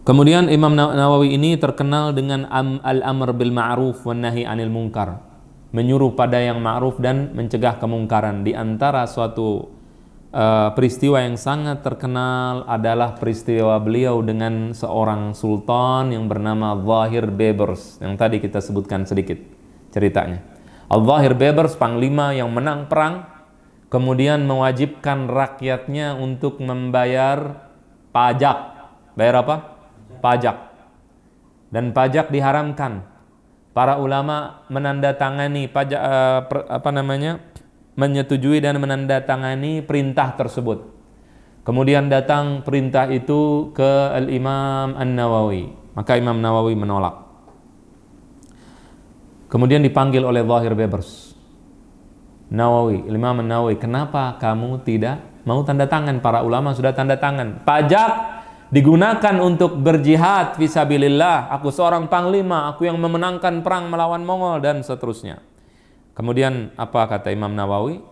Kemudian Imam Nawawi ini terkenal dengan al-amr bil ma'ruf wan nahi 'anil munkar, menyuruh pada yang ma'ruf dan mencegah kemungkaran. Di antara suatu peristiwa yang sangat terkenal adalah peristiwa beliau dengan seorang sultan yang bernama Zahir Bebers, yang tadi kita sebutkan sedikit ceritanya. Al-Zahir Bebers, panglima yang menang perang, kemudian mewajibkan rakyatnya untuk membayar pajak. Bayar apa? Pajak. Dan pajak diharamkan. Para ulama menandatangani pajak, menyetujui dan menandatangani perintah tersebut. Kemudian datang perintah itu ke Al-Imam An-Nawawi, maka Imam Nawawi menolak. Kemudian dipanggil oleh Zahir Bebers. Nawawi, Imam An-Nawawi, kenapa kamu tidak mau tanda tangan? Para ulama sudah tanda tangan. Pajak digunakan untuk berjihad fisabilillah. Aku seorang panglima, aku yang memenangkan perang melawan Mongol dan seterusnya. Kemudian apa kata Imam Nawawi?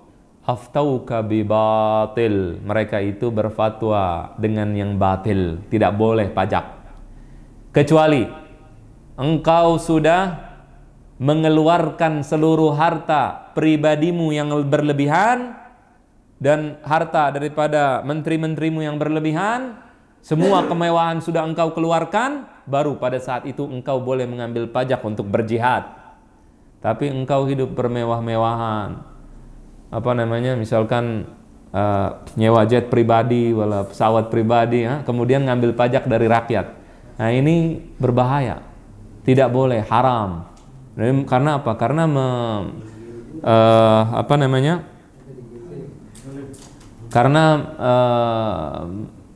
Aftauka bi batil. Mereka itu berfatwa dengan yang batil, tidak boleh pajak. Kecuali engkau sudah mengeluarkan seluruh harta pribadimu yang berlebihan dan harta daripada menteri-menterimu yang berlebihan, semua kemewahan sudah engkau keluarkan, baru pada saat itu engkau boleh mengambil pajak untuk berjihad. Tapi engkau hidup bermewah-mewahan, misalkan nyewa jet pribadi, wala pesawat pribadi, kemudian ngambil pajak dari rakyat. Nah ini berbahaya, tidak boleh, haram. Karena apa? Karena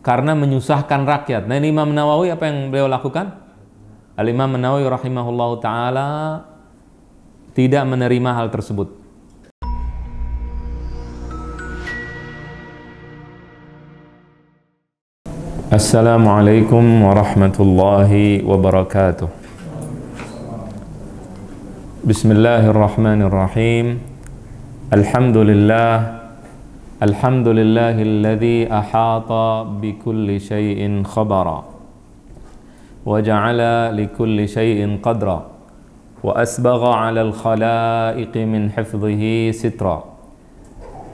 karena menyusahkan rakyat. Nah ini Imam Nawawi apa yang beliau lakukan? Al-Imam Nawawi rahimahullahu ta'ala tidak menerima hal tersebut. Assalamualaikum warahmatullahi wabarakatuh. Bismillahirrahmanirrahim. Alhamdulillah. Alhamdulillahilladzi ahata bikulli syai'in khabara wa ja'ala likulli syai'in qadra wa asbagha 'alal khalaiqi min hifdhihi sitra.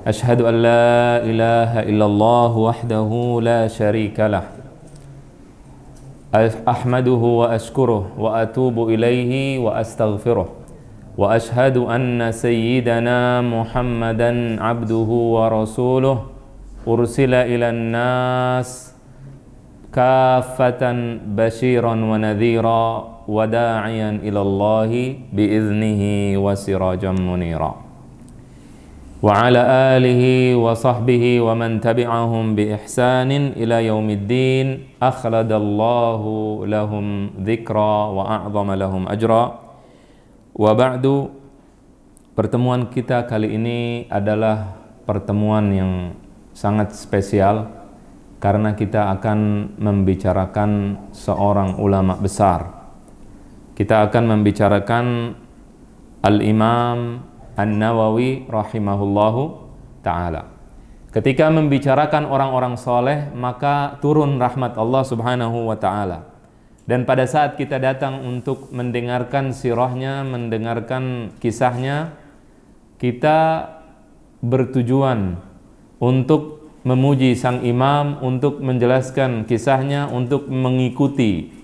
Ashhadu an la ilaha illallah wahdahu la syarika lah. Ahmaduhu wa ashkuruh wa atubu ilaihi wa astaghfiruh. Wa ashhadu anna sayyidana Muhammadan abduhu wa rasuluh ursila ilan nas kaffatan basyiran wa nadhira wa da'iyan ilallahi biiznihi wa sirajan munira. Wa ala alihi wa sahbihi wa man tabi'ahum bi ihsanin ila yaumiddin akhladallahu lahum dhikra wa a'zama lahum ajra. Wa ba'du, pertemuan kita kali ini adalah pertemuan yang sangat spesial karena kita akan membicarakan seorang ulama besar. Kita akan membicarakan Al-Imam An-Nawawi rahimahullahu ta'ala. Ketika membicarakan orang-orang soleh, maka turun rahmat Allah subhanahu wa ta'ala. Dan pada saat kita datang untuk mendengarkan sirahnya, mendengarkan kisahnya, kita bertujuan untuk memuji sang imam, untuk menjelaskan kisahnya, untuk mengikuti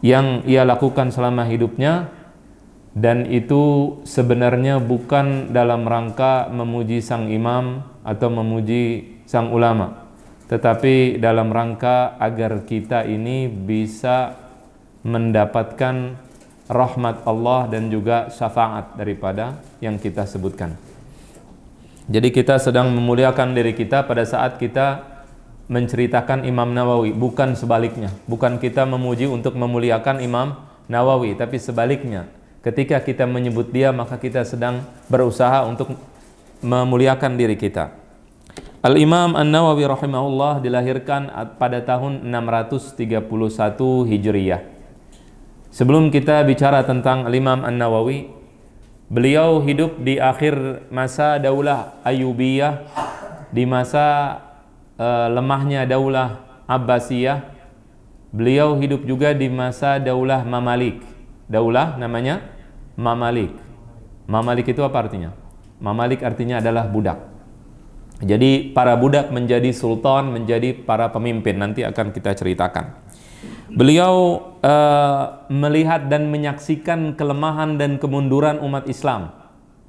yang ia lakukan selama hidupnya. Dan itu sebenarnya bukan dalam rangka memuji sang imam atau memuji sang ulama, tetapi dalam rangka agar kita ini bisa mendapatkan rahmat Allah dan juga syafaat daripada yang kita sebutkan. Jadi kita sedang memuliakan diri kita pada saat kita menceritakan Imam Nawawi, bukan sebaliknya. Bukan kita memuji untuk memuliakan Imam Nawawi, tapi sebaliknya. Ketika kita menyebut dia, maka kita sedang berusaha untuk memuliakan diri kita. Al-Imam An-Nawawi rahimahullah dilahirkan pada tahun 631 Hijriyah. Sebelum kita bicara tentang Al-Imam An-Nawawi, beliau hidup di akhir masa Daulah Ayyubiyah, di masa lemahnya Daulah Abbasiyah, Beliau hidup juga di masa Daulah Mamalik. Daulah namanya Mamalik. Mamalik itu apa artinya? Mamalik artinya adalah budak. Jadi para budak menjadi sultan, menjadi para pemimpin. Nanti akan kita ceritakan. Beliau melihat dan menyaksikan kelemahan dan kemunduran umat Islam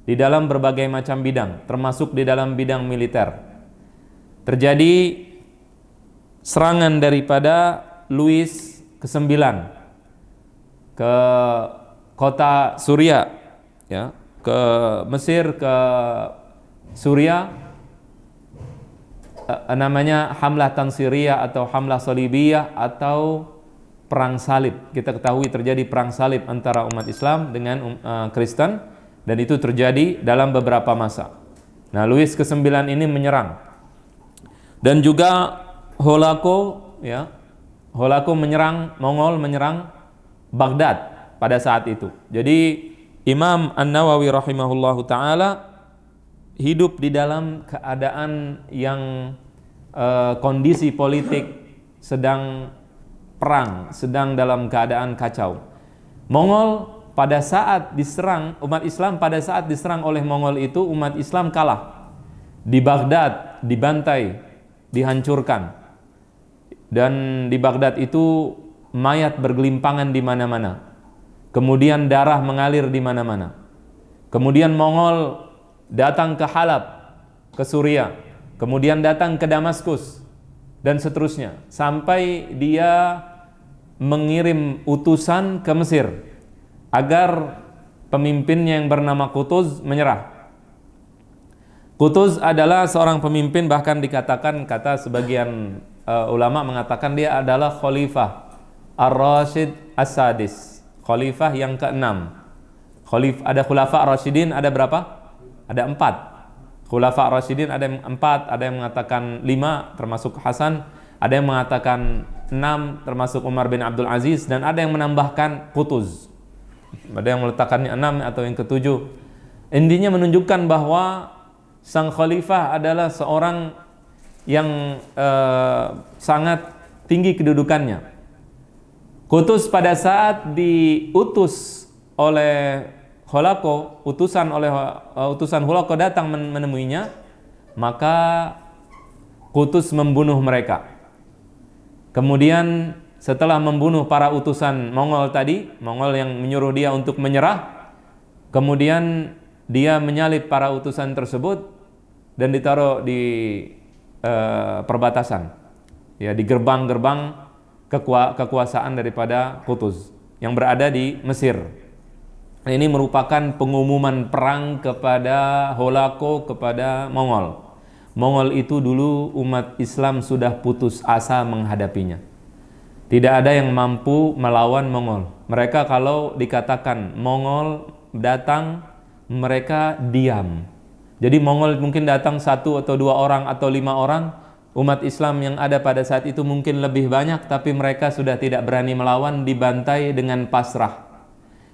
di dalam berbagai macam bidang, termasuk di dalam bidang militer. Terjadi serangan daripada Louis ke-9 ke kota Suria, ya, ke Mesir, ke Suria, namanya Hamlah Tansiriyah atau Hamlah Salibiyah atau perang salib. Kita ketahui terjadi perang salib antara umat Islam dengan Kristen, dan itu terjadi dalam beberapa masa. Nah, Louis ke-9 ini menyerang, dan juga Holako, ya, Holako menyerang, Mongol menyerang Baghdad pada saat itu. Jadi Imam An-Nawawi rahimahullahu ta'ala hidup di dalam keadaan yang kondisi politik sedang perang, sedang dalam keadaan kacau. Mongol pada saat diserang, umat Islam pada saat diserang oleh Mongol itu, umat Islam kalah. Di Baghdad dibantai, dihancurkan. Dan di Baghdad itu mayat bergelimpangan di mana-mana. Kemudian darah mengalir di mana-mana. Kemudian Mongol datang ke Halab, ke Suria. Kemudian datang ke Damaskus dan seterusnya, sampai dia mengirim utusan ke Mesir agar pemimpinnya yang bernama Qutuz menyerah. Qutuz adalah seorang pemimpin, bahkan dikatakan, kata sebagian ulama mengatakan dia adalah Khalifah Ar-Rasyid As-Sadis, Khalifah yang ke-6. Ada Khulafa Ar-Rasyidin, ada berapa? Ada 4. Khulafa Ar-Rasyidin ada yang 4, ada yang mengatakan 5 termasuk Hasan, ada yang mengatakan 6 termasuk Umar bin Abdul Aziz, dan ada yang menambahkan Qutuz. Ada yang meletakkannya 6 atau yang ke-7. Intinya menunjukkan bahwa sang khalifah adalah seorang yang sangat tinggi kedudukannya. Qutuz pada saat diutus oleh Holako, utusan Holako datang menemuinya, maka Qutuz membunuh mereka. Kemudian setelah membunuh para utusan Mongol tadi, Mongol yang menyuruh dia untuk menyerah, kemudian dia menyalib para utusan tersebut dan ditaruh di perbatasan, ya, di gerbang-gerbang kekuasaan daripada Qutuz yang berada di Mesir. Ini merupakan pengumuman perang kepada Holako, kepada Mongol. Mongol itu dulu umat Islam sudah putus asa menghadapinya. Tidak ada yang mampu melawan Mongol. Mereka kalau dikatakan Mongol datang, mereka diam. Jadi Mongol mungkin datang 1 atau 2 orang atau 5 orang, umat Islam yang ada pada saat itu mungkin lebih banyak, tapi mereka sudah tidak berani melawan, dibantai dengan pasrah.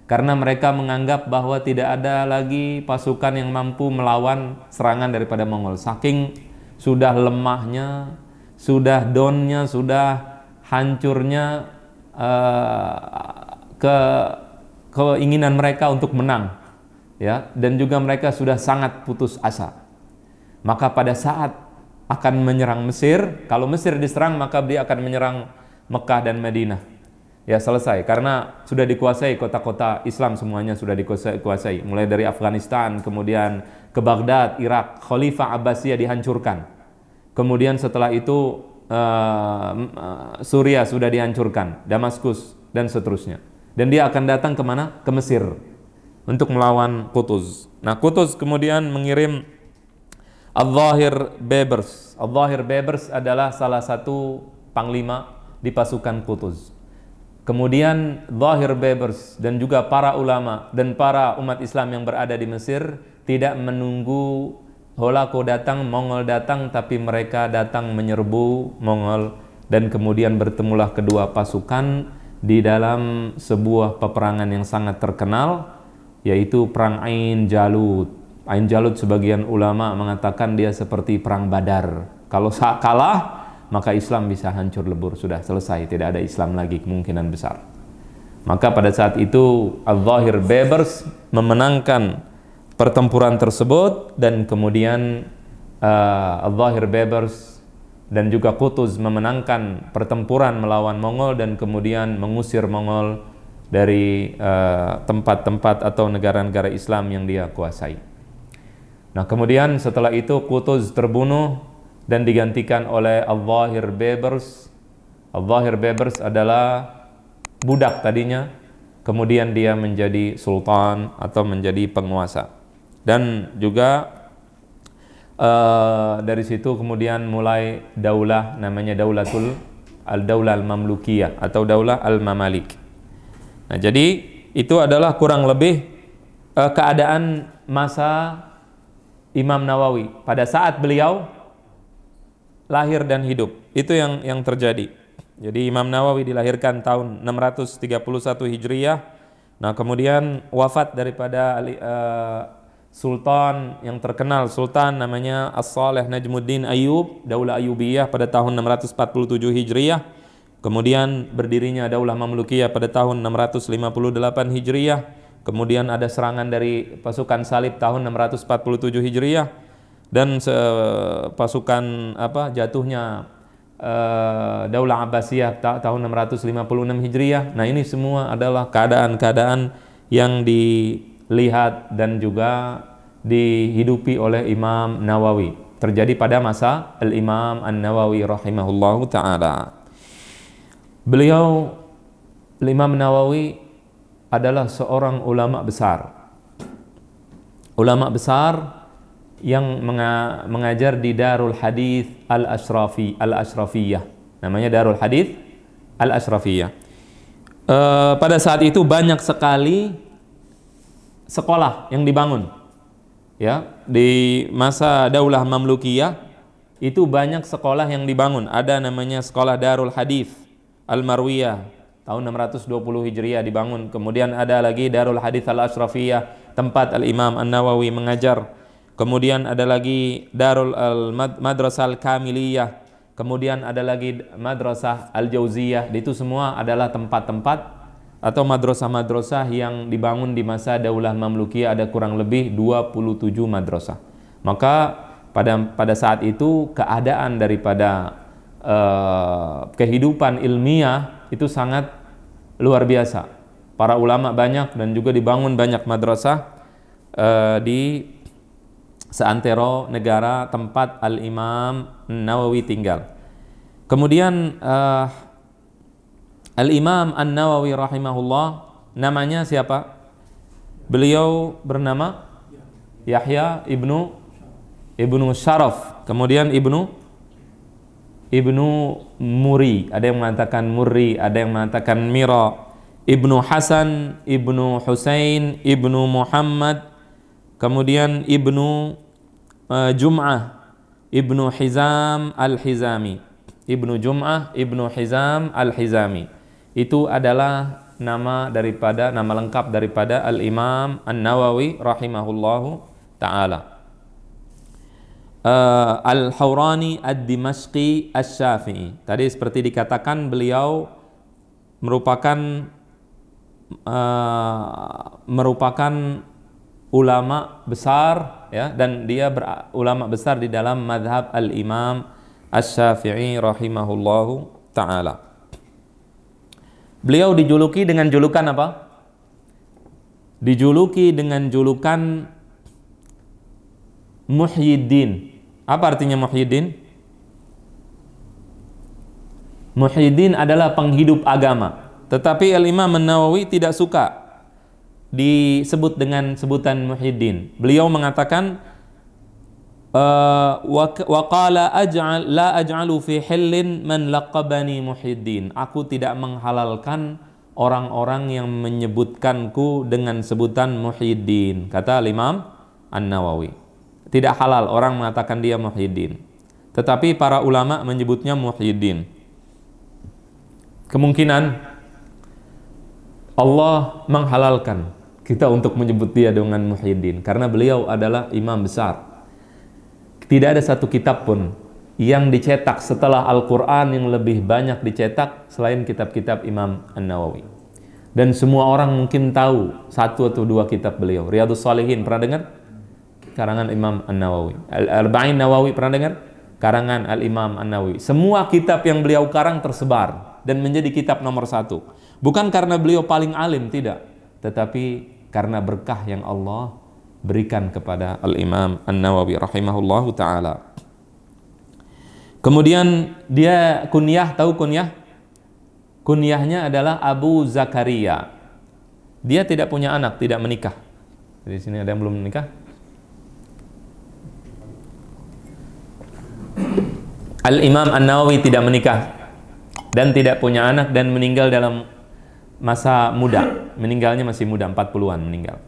Karena mereka menganggap bahwa tidak ada lagi pasukan yang mampu melawan serangan daripada Mongol. Saking sudah lemahnya, sudah downnya, sudah hancurnya keinginan mereka untuk menang, ya, dan juga mereka sudah sangat putus asa. Maka pada saat akan menyerang Mesir, kalau Mesir diserang maka dia akan menyerang Mekah dan Madinah. Ya, selesai, karena sudah dikuasai kota-kota Islam, semuanya sudah dikuasai, mulai dari Afghanistan, kemudian ke Baghdad, Irak. Khalifah Abbasiyah dihancurkan. Kemudian setelah itu Suria sudah dihancurkan, Damaskus dan seterusnya. Dan dia akan datang kemana? Ke Mesir untuk melawan Qutuz. Nah, Qutuz kemudian mengirim Al-Zahir Bebers. Al-Zahir Bebers adalah salah satu panglima di pasukan Qutuz. Kemudian Zahir Bebers dan juga para ulama dan para umat Islam yang berada di Mesir tidak menunggu Holako datang, Mongol datang, tapi mereka datang menyerbu Mongol, dan kemudian bertemulah kedua pasukan di dalam sebuah peperangan yang sangat terkenal, yaitu Perang Ain Jalut. Ain Jalut sebagian ulama mengatakan dia seperti Perang Badar. Kalau kalah, maka Islam bisa hancur lebur, sudah selesai, tidak ada Islam lagi kemungkinan besar. Maka pada saat itu Al-Zahir Bebers memenangkan pertempuran tersebut, dan kemudian Al-Zahir Bebers dan juga Qutuz memenangkan pertempuran melawan Mongol dan kemudian mengusir Mongol dari tempat-tempat atau negara-negara Islam yang dia kuasai. Nah, kemudian setelah itu Qutuz terbunuh dan digantikan oleh Al-Zahir Bebers. Al-Zahir Bebers adalah budak tadinya, kemudian dia menjadi sultan atau menjadi penguasa. Dan juga dari situ kemudian mulai daulah, namanya Daulah Al-Mamlukiyah atau Daulah Al-Mamalik. Nah, jadi itu adalah kurang lebih keadaan masa Imam Nawawi pada saat beliau lahir dan hidup. Itu yang terjadi. Jadi Imam Nawawi dilahirkan tahun 631 Hijriyah. Nah, kemudian wafat daripada Sultan yang terkenal, Sultan namanya As-Saleh Najmuddin Ayyub, Daulah Ayyubiyah pada tahun 647 Hijriyah. Kemudian berdirinya Daulah Mamlukiyah pada tahun 658 Hijriyah. Kemudian ada serangan dari pasukan salib tahun 647 Hijriyah. Dan pasukan jatuhnya Daulah Abbasiyah tahun 656 Hijriyah. Nah, ini semua adalah keadaan-keadaan yang dilihat dan juga dihidupi oleh Imam Nawawi, terjadi pada masa Al-Imam An-Nawawi rahimahullahu ta'ala. Beliau, Imam Nawawi, adalah seorang ulama besar. Ulama besar yang mengajar di Darul Hadits Al-Ashrafiyah. Namanya Darul Hadits Al-Ashrafiyah. Pada saat itu banyak sekali sekolah yang dibangun. Ya, di masa Daulah Mamlukiyah itu banyak sekolah yang dibangun. Ada namanya sekolah Darul Hadits Al-Marwiyah tahun 620 Hijriah dibangun. Kemudian ada lagi Darul Hadits Al-Ashrafiyah, tempat Al-Imam An-Nawawi mengajar. Kemudian ada lagi Darul Madrasah Al-Kamiliyah. Kemudian ada lagi Madrasah Al-Jauziyah. Itu semua adalah tempat-tempat atau madrasah-madrasah yang dibangun di masa Daulah Mamlukiyah. Ada kurang lebih 27 madrasah. Maka pada saat itu keadaan daripada kehidupan ilmiah itu sangat luar biasa. Para ulama banyak dan juga dibangun banyak madrasah di seantero negara tempat Al-Imam Nawawi tinggal. Kemudian Al-Imam An-Nawawi rahimahullah, namanya siapa? Beliau bernama Yahya ibnu Syaraf, kemudian ibnu Muri, ada yang mengatakan Murri, ada yang mengatakan Mira, ibnu Hasan, ibnu Husain, ibnu Muhammad, kemudian ibnu Jum'ah, ibnu Hizam Al-Hizami, ibnu Jum'ah, ibnu Hizam Al-Hizami. Itu adalah nama lengkap daripada Al-Imam An-Nawawi rahimahullahu ta'ala. Al-Hawrani Ad-Dimashqi Asy-Syafi'i. Tadi seperti dikatakan beliau merupakan ulama besar, ya, dan dia ulama besar di dalam madhab Al-Imam Asy-Syafi'i rahimahullahu ta'ala. Beliau dijuluki dengan julukan apa? Dijuluki dengan julukan Muhyiddin. Apa artinya Muhyiddin? Muhyiddin adalah penghidup agama. Tetapi Al-Imam An-Nawawi tidak suka disebut dengan sebutan Muhyiddin. Beliau mengatakan wa qala la aj'alu fi hillin man laqabani Muhyiddin. Aku tidak menghalalkan orang-orang yang menyebutkanku dengan sebutan Muhyiddin, kata Imam An-Nawawi. Tidak halal orang mengatakan dia Muhyiddin. Tetapi para ulama menyebutnya Muhyiddin. Kemungkinan Allah menghalalkan kita untuk menyebut dia dengan Muhyiddin karena beliau adalah imam besar. Tidak ada satu kitab pun yang dicetak setelah Al-Quran yang lebih banyak dicetak selain kitab-kitab Imam An-Nawawi. Dan semua orang mungkin tahu satu atau dua kitab beliau. Riyadhus Shalihin, pernah dengar? Karangan Imam An-Nawawi. Al-Arba'in Nawawi, pernah dengar? Karangan Al-Imam An-Nawawi. Semua kitab yang beliau karang tersebar dan menjadi kitab nomor satu. Bukan karena beliau paling alim, tidak. Tetapi karena berkah yang Allah berikan kepada Al-Imam An-Nawawi rahimahullahu ta'ala. Kemudian dia kunyah, tahu kunyah? Kunyahnya adalah Abu Zakaria. Dia tidak punya anak, tidak menikah. Di sini ada yang belum menikah? Al-Imam An-Nawawi tidak menikah dan tidak punya anak dan meninggal dalam masa muda. Meninggalnya masih muda, 40-an meninggal.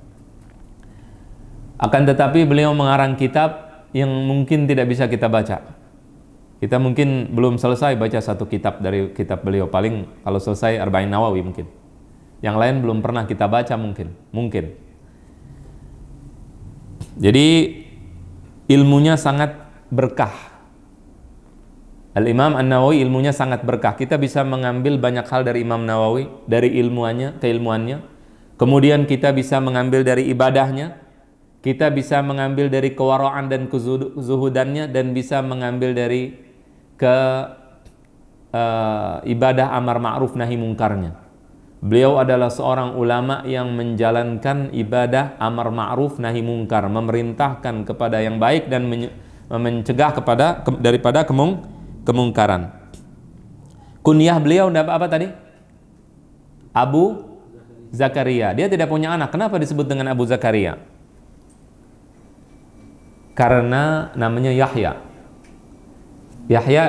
Akan tetapi beliau mengarang kitab yang mungkin tidak bisa kita baca. Kita mungkin belum selesai baca satu kitab dari kitab beliau. Paling kalau selesai Arba'in Nawawi mungkin. Yang lain belum pernah kita baca mungkin. Jadi ilmunya sangat berkah. Al-Imam An-Nawawi ilmunya sangat berkah. Kita bisa mengambil banyak hal dari Imam Nawawi, dari keilmuannya. Kemudian kita bisa mengambil dari ibadahnya. Kita bisa mengambil dari kewaraan dan kezuhudannya, dan bisa mengambil dari ibadah amar ma'ruf nahi mungkarnya. Beliau adalah seorang ulama yang menjalankan ibadah amar ma'ruf nahi mungkar, memerintahkan kepada yang baik dan mencegah daripada kemungkaran. Kunyah beliau apa tadi? Abu Zakaria. Dia tidak punya anak. Kenapa disebut dengan Abu Zakaria? Karena namanya Yahya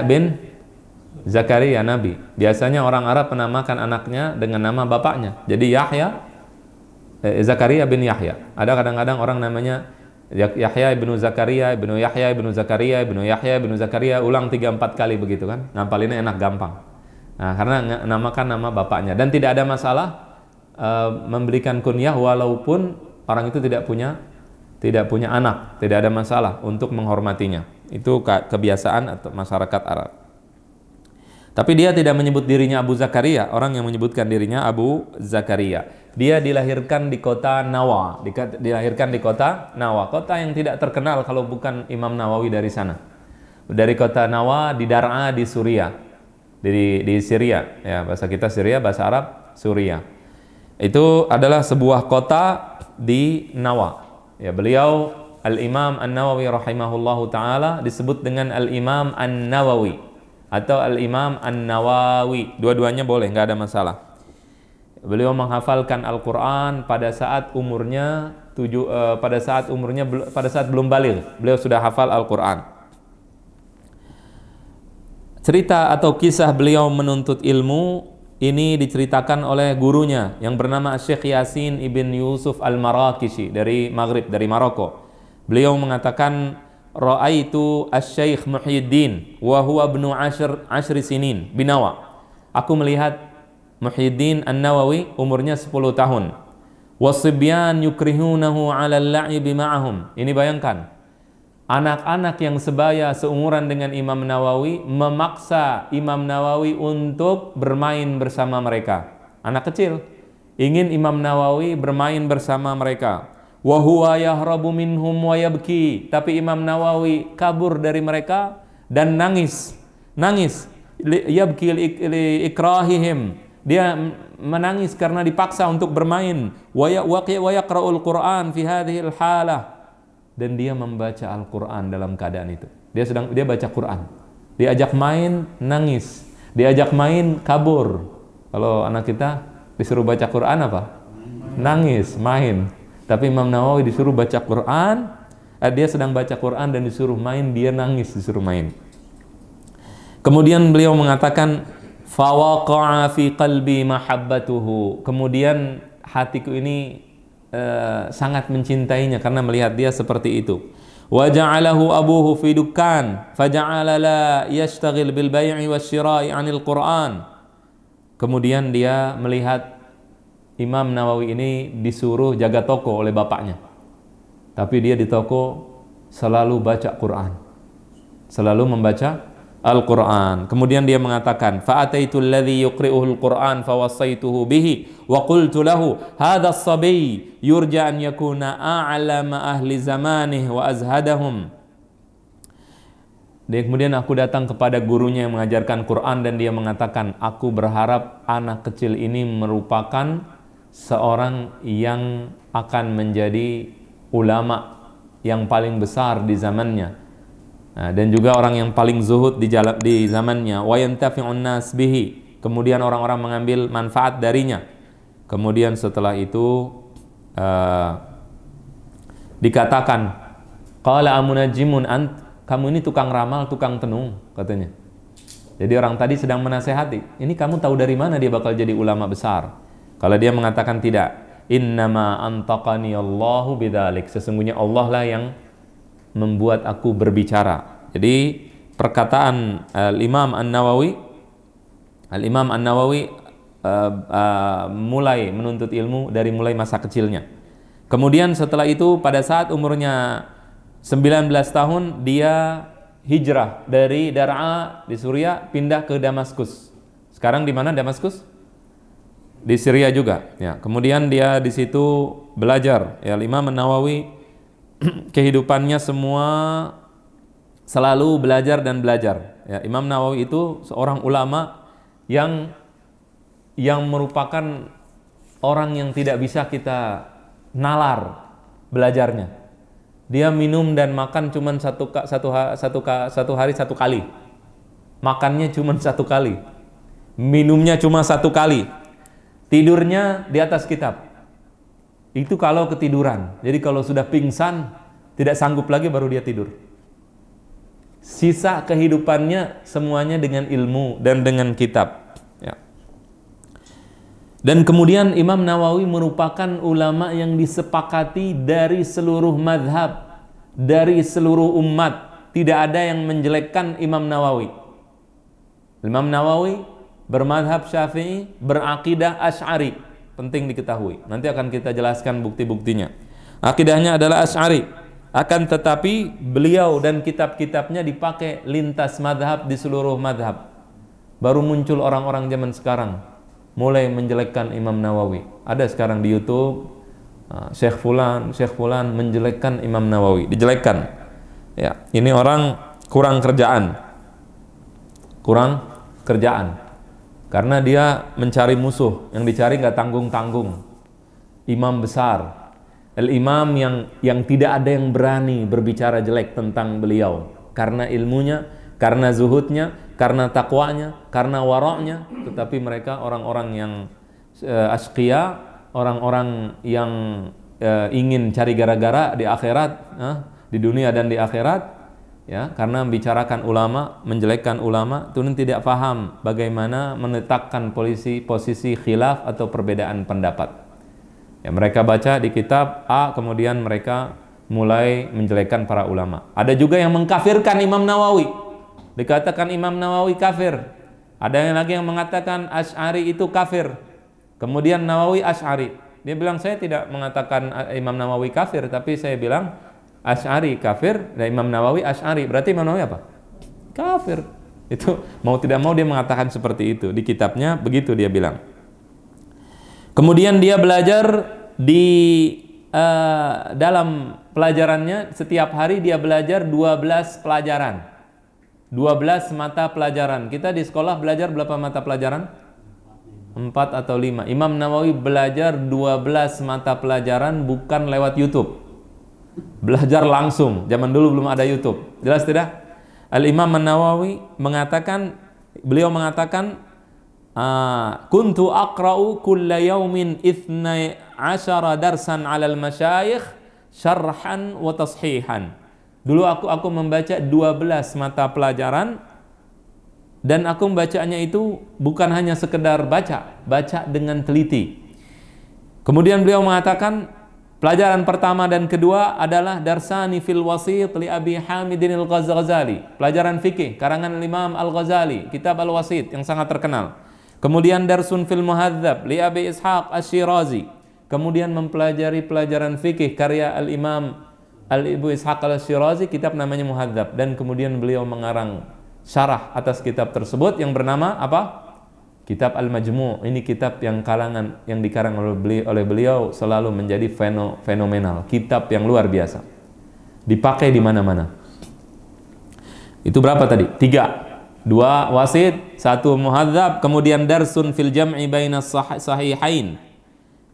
bin Zakaria, Nabi. Biasanya orang Arab menamakan anaknya dengan nama bapaknya. Jadi Zakaria bin Yahya. Ada kadang-kadang orang namanya Yahya ibnu Zakaria, ibnu Yahya ibnu Zakaria, ibnu Yahya ibnu Zakaria, ulang 3-4 kali begitu kan. Ngapalinnya enak, gampang. Nah, karena namakan nama bapaknya. Dan tidak ada masalah memberikan kunyah walaupun orang itu tidak punya anak, tidak ada masalah untuk menghormatinya. Itu kebiasaan atau masyarakat Arab. Tapi dia tidak menyebut dirinya Abu Zakaria. Orang yang menyebutkan dirinya Abu Zakaria. Dia dilahirkan di kota Nawa. Dilahirkan di kota Nawa, kota yang tidak terkenal kalau bukan Imam Nawawi dari sana. Dari kota Nawa di Dar'a di Suriah, di Syria. Ya, bahasa kita Syria, bahasa Arab Suriah. Itu adalah sebuah kota di Nawa. Ya, beliau Al-Imam An-Nawawi rahimahullahu ta'ala disebut dengan Al-Imam An-Nawawi atau Al-Imam An-Nawawi. Dua-duanya boleh, nggak ada masalah. Beliau menghafalkan Al-Quran pada saat umurnya pada saat belum baligh. Beliau sudah hafal Al-Quran. Cerita atau kisah beliau menuntut ilmu ini diceritakan oleh gurunya yang bernama Syekh Yasin ibn Yusuf Al-Marakishi dari Maghrib, dari Maroko. Beliau mengatakan, Ra'aitu asy-Syaikh Muhyiddin wa huwa ibnu 10 sinin binawa. Aku melihat Muhyiddin An-Nawawi umurnya 10 tahun. Wasibyan yukrihunahu 'ala al-la'ibi ma'ahum. Ini bayangkan, anak-anak yang sebaya seumuran dengan Imam Nawawi memaksa Imam Nawawi untuk bermain bersama mereka. Anak kecil ingin Imam Nawawi bermain bersama mereka. Wa huwa yahrabu minhum wa yabki. Tapi Imam Nawawi kabur dari mereka dan nangis. Yabki li ikrahihim. Dia menangis karena dipaksa untuk bermain. Wa yaqra'ul Qur'an fi hadhil halah. Dan dia membaca Al-Quran dalam keadaan itu. Dia baca Quran. Diajak main, nangis. Diajak main, kabur. Kalau anak kita disuruh baca Quran apa? Nangis, main. Tapi Imam Nawawi disuruh baca Quran, dia sedang baca Quran dan disuruh main, dia nangis disuruh main. Kemudian beliau mengatakan, fawaqa'a fi qalbi mahabbatuhu. Kemudian hatiku ini sangat mencintainya karena melihat dia seperti itu. Wa ja'alahu abuhu fi dukkan faja'ala la yashtaghil bil bai'i wasyira'i 'anil Qur'an. Kemudian dia melihat Imam Nawawi ini disuruh jaga toko oleh bapaknya. Tapi dia di toko selalu baca Quran. Selalu membaca Al-Quran. Kemudian dia mengatakan, fa'ataitu alladhi yuqri'uhul Quran fawassaituhu bihi wa qultu lahu hadha as-sabi yurja an yakuna a'lama ahli zamanih wa azhadahum. Dan kemudian aku datang kepada gurunya yang mengajarkan Quran dan dia mengatakan, aku berharap anak kecil ini merupakan seorang yang akan menjadi ulama yang paling besar di zamannya. Nah, dan juga orang yang paling zuhud di zamannya, wa yantafi'un nas bihi, kemudian orang-orang mengambil manfaat darinya. Kemudian setelah itu dikatakan, qala amunajjimun ant, kamu ini tukang ramal, tukang tenung, katanya. Jadi orang tadi sedang menasehati, ini kamu tahu dari mana dia bakal jadi ulama besar? Kalau dia mengatakan tidak, innama antaqani Allahu bidzalik, sesungguhnya Allah lah yang membuat aku berbicara. Jadi perkataan Al-Imam An-Nawawi mulai menuntut ilmu dari mulai masa kecilnya. Kemudian setelah itu pada saat umurnya 19 tahun dia hijrah dari Dar'a di Suriah pindah ke Damaskus. Sekarang di mana Damaskus? Di Syria juga. Ya, kemudian dia di situ belajar. Ya, Imam An-Nawawi kehidupannya semua selalu belajar dan belajar. Ya, Imam Nawawi itu seorang ulama yang merupakan orang yang tidak bisa kita nalar belajarnya. Dia minum dan makan cuma satu hari satu kali. Makannya cuma satu kali. Minumnya cuma satu kali. Tidurnya di atas kitab. Itu kalau ketiduran. Jadi kalau sudah pingsan, tidak sanggup lagi baru dia tidur. Sisa kehidupannya semuanya dengan ilmu dan dengan kitab. Ya. Dan kemudian Imam Nawawi merupakan ulama yang disepakati dari seluruh madhab, dari seluruh umat. Tidak ada yang menjelekkan Imam Nawawi. Imam Nawawi bermadhab Syafi'i, berakidah Asy'ari. Penting diketahui. Nanti akan kita jelaskan bukti-buktinya. Akidahnya adalah Asy'ari. Akan tetapi beliau dan kitab-kitabnya dipakai lintas madhab di seluruh madhab. Baru muncul orang-orang zaman sekarang mulai menjelekkan Imam Nawawi. Ada sekarang di YouTube Syekh Fulan menjelekkan Imam Nawawi, dijelekkan. Ya, ini orang kurang kerjaan. Karena dia mencari musuh, yang dicari nggak tanggung-tanggung. Imam besar, Al-Imam yang tidak ada yang berani berbicara jelek tentang beliau. Karena ilmunya, karena zuhudnya, karena takwanya, karena wara'nya. Tetapi mereka orang-orang yang asqiya, orang-orang yang ingin cari gara-gara di akhirat, di dunia dan di akhirat. Ya, karena membicarakan ulama, menjelekkan ulama, itu tidak paham bagaimana menetapkan posisi khilaf atau perbedaan pendapat. Ya, mereka baca di kitab A, kemudian mereka mulai menjelekkan para ulama. Ada juga yang mengkafirkan Imam Nawawi, dikatakan Imam Nawawi kafir. Ada yang lagi yang mengatakan Asy'ari itu kafir. Kemudian Nawawi Asy'ari. Dia bilang, saya tidak mengatakan Imam Nawawi kafir, tapi saya bilang Asy'ari kafir dan Imam Nawawi Asy'ari. Berarti Imam Nawawi apa? Kafir. Itu mau tidak mau dia mengatakan seperti itu. Di kitabnya begitu dia bilang. Kemudian dia belajar di dalam pelajarannya, setiap hari dia belajar 12 pelajaran. 12 mata pelajaran. Kita di sekolah belajar berapa mata pelajaran? 4 atau 5. Imam Nawawi belajar 12 mata pelajaran bukan lewat YouTube. Belajar langsung. Zaman dulu belum ada YouTube. Jelas tidak? Al-Imam An-Nawawi mengatakan, beliau mengatakan, kuntu aqra'u kulla yawmin 12 darsan 'alal masyayikh syarhan wa tashihan. Dulu aku membaca 12 mata pelajaran dan aku membacanya itu bukan hanya sekedar baca dengan teliti. Kemudian beliau mengatakan, pelajaran pertama dan kedua adalah Darsani fil Wasit li Abi Hamidin al-Ghazali, pelajaran fikih karangan Imam Al-Ghazali, kitab Al-Wasit yang sangat terkenal. Kemudian Darsun fil Muhadzab li Abi Ishaq Asy-Syirazi, kemudian mempelajari pelajaran fikih karya Al-Imam Al-Ibu Ishaq Al-Syirazi, kitab namanya Muhadzab, dan kemudian beliau mengarang syarah atas kitab tersebut yang bernama apa? Kitab Al-Majmu'. Ini kitab yang dikarang oleh beliau selalu menjadi fenomenal, kitab yang luar biasa. Dipakai di mana-mana. Itu berapa tadi? 3. 2 wasit, 1 muhadzab, kemudian darsun fil jam'i bainas sahihain.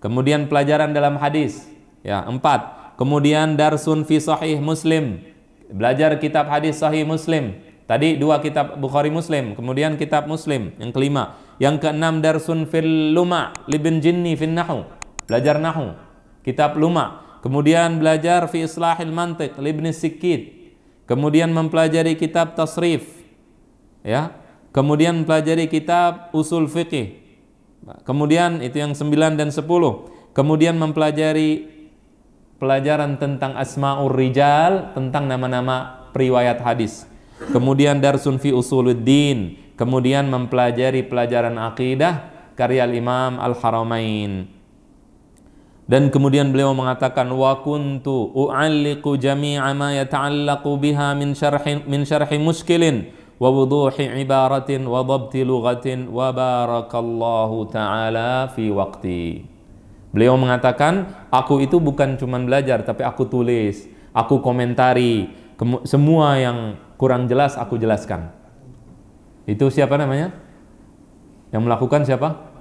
Kemudian pelajaran dalam hadis. Ya, 4. Kemudian darsun fi sahih Muslim. Belajar kitab hadis sahih Muslim. Tadi 2 kitab Bukhari Muslim, kemudian kitab Muslim. Yang kelima. Yang keenam darsun fil luma' libn jinni fin nahu. Belajar nahu. Kitab luma'. Kemudian belajar fi islahil mantiq libn sikit. Kemudian mempelajari kitab tasrif. Ya. Kemudian mempelajari kitab usul fiqih. Kemudian itu yang 9 dan 10. Kemudian mempelajari pelajaran tentang asma'ur rijal, tentang nama-nama periwayat hadis. Kemudian darsun fi usuluddin. Kemudian mempelajari pelajaran akidah karya Imam Al-Haramain. Dan kemudian beliau mengatakan wa kuntu u'alliqu jami'a ma yata'allaqu biha min syarhi muskilin wa wuduhi ibaratin wa dhabti lughatin wa barakallahu ta'ala fi waqti. Beliau mengatakan, aku itu bukan cuma belajar, tapi aku tulis, aku komentari, semua yang kurang jelas aku jelaskan. Itu siapa namanya? Yang melakukan siapa?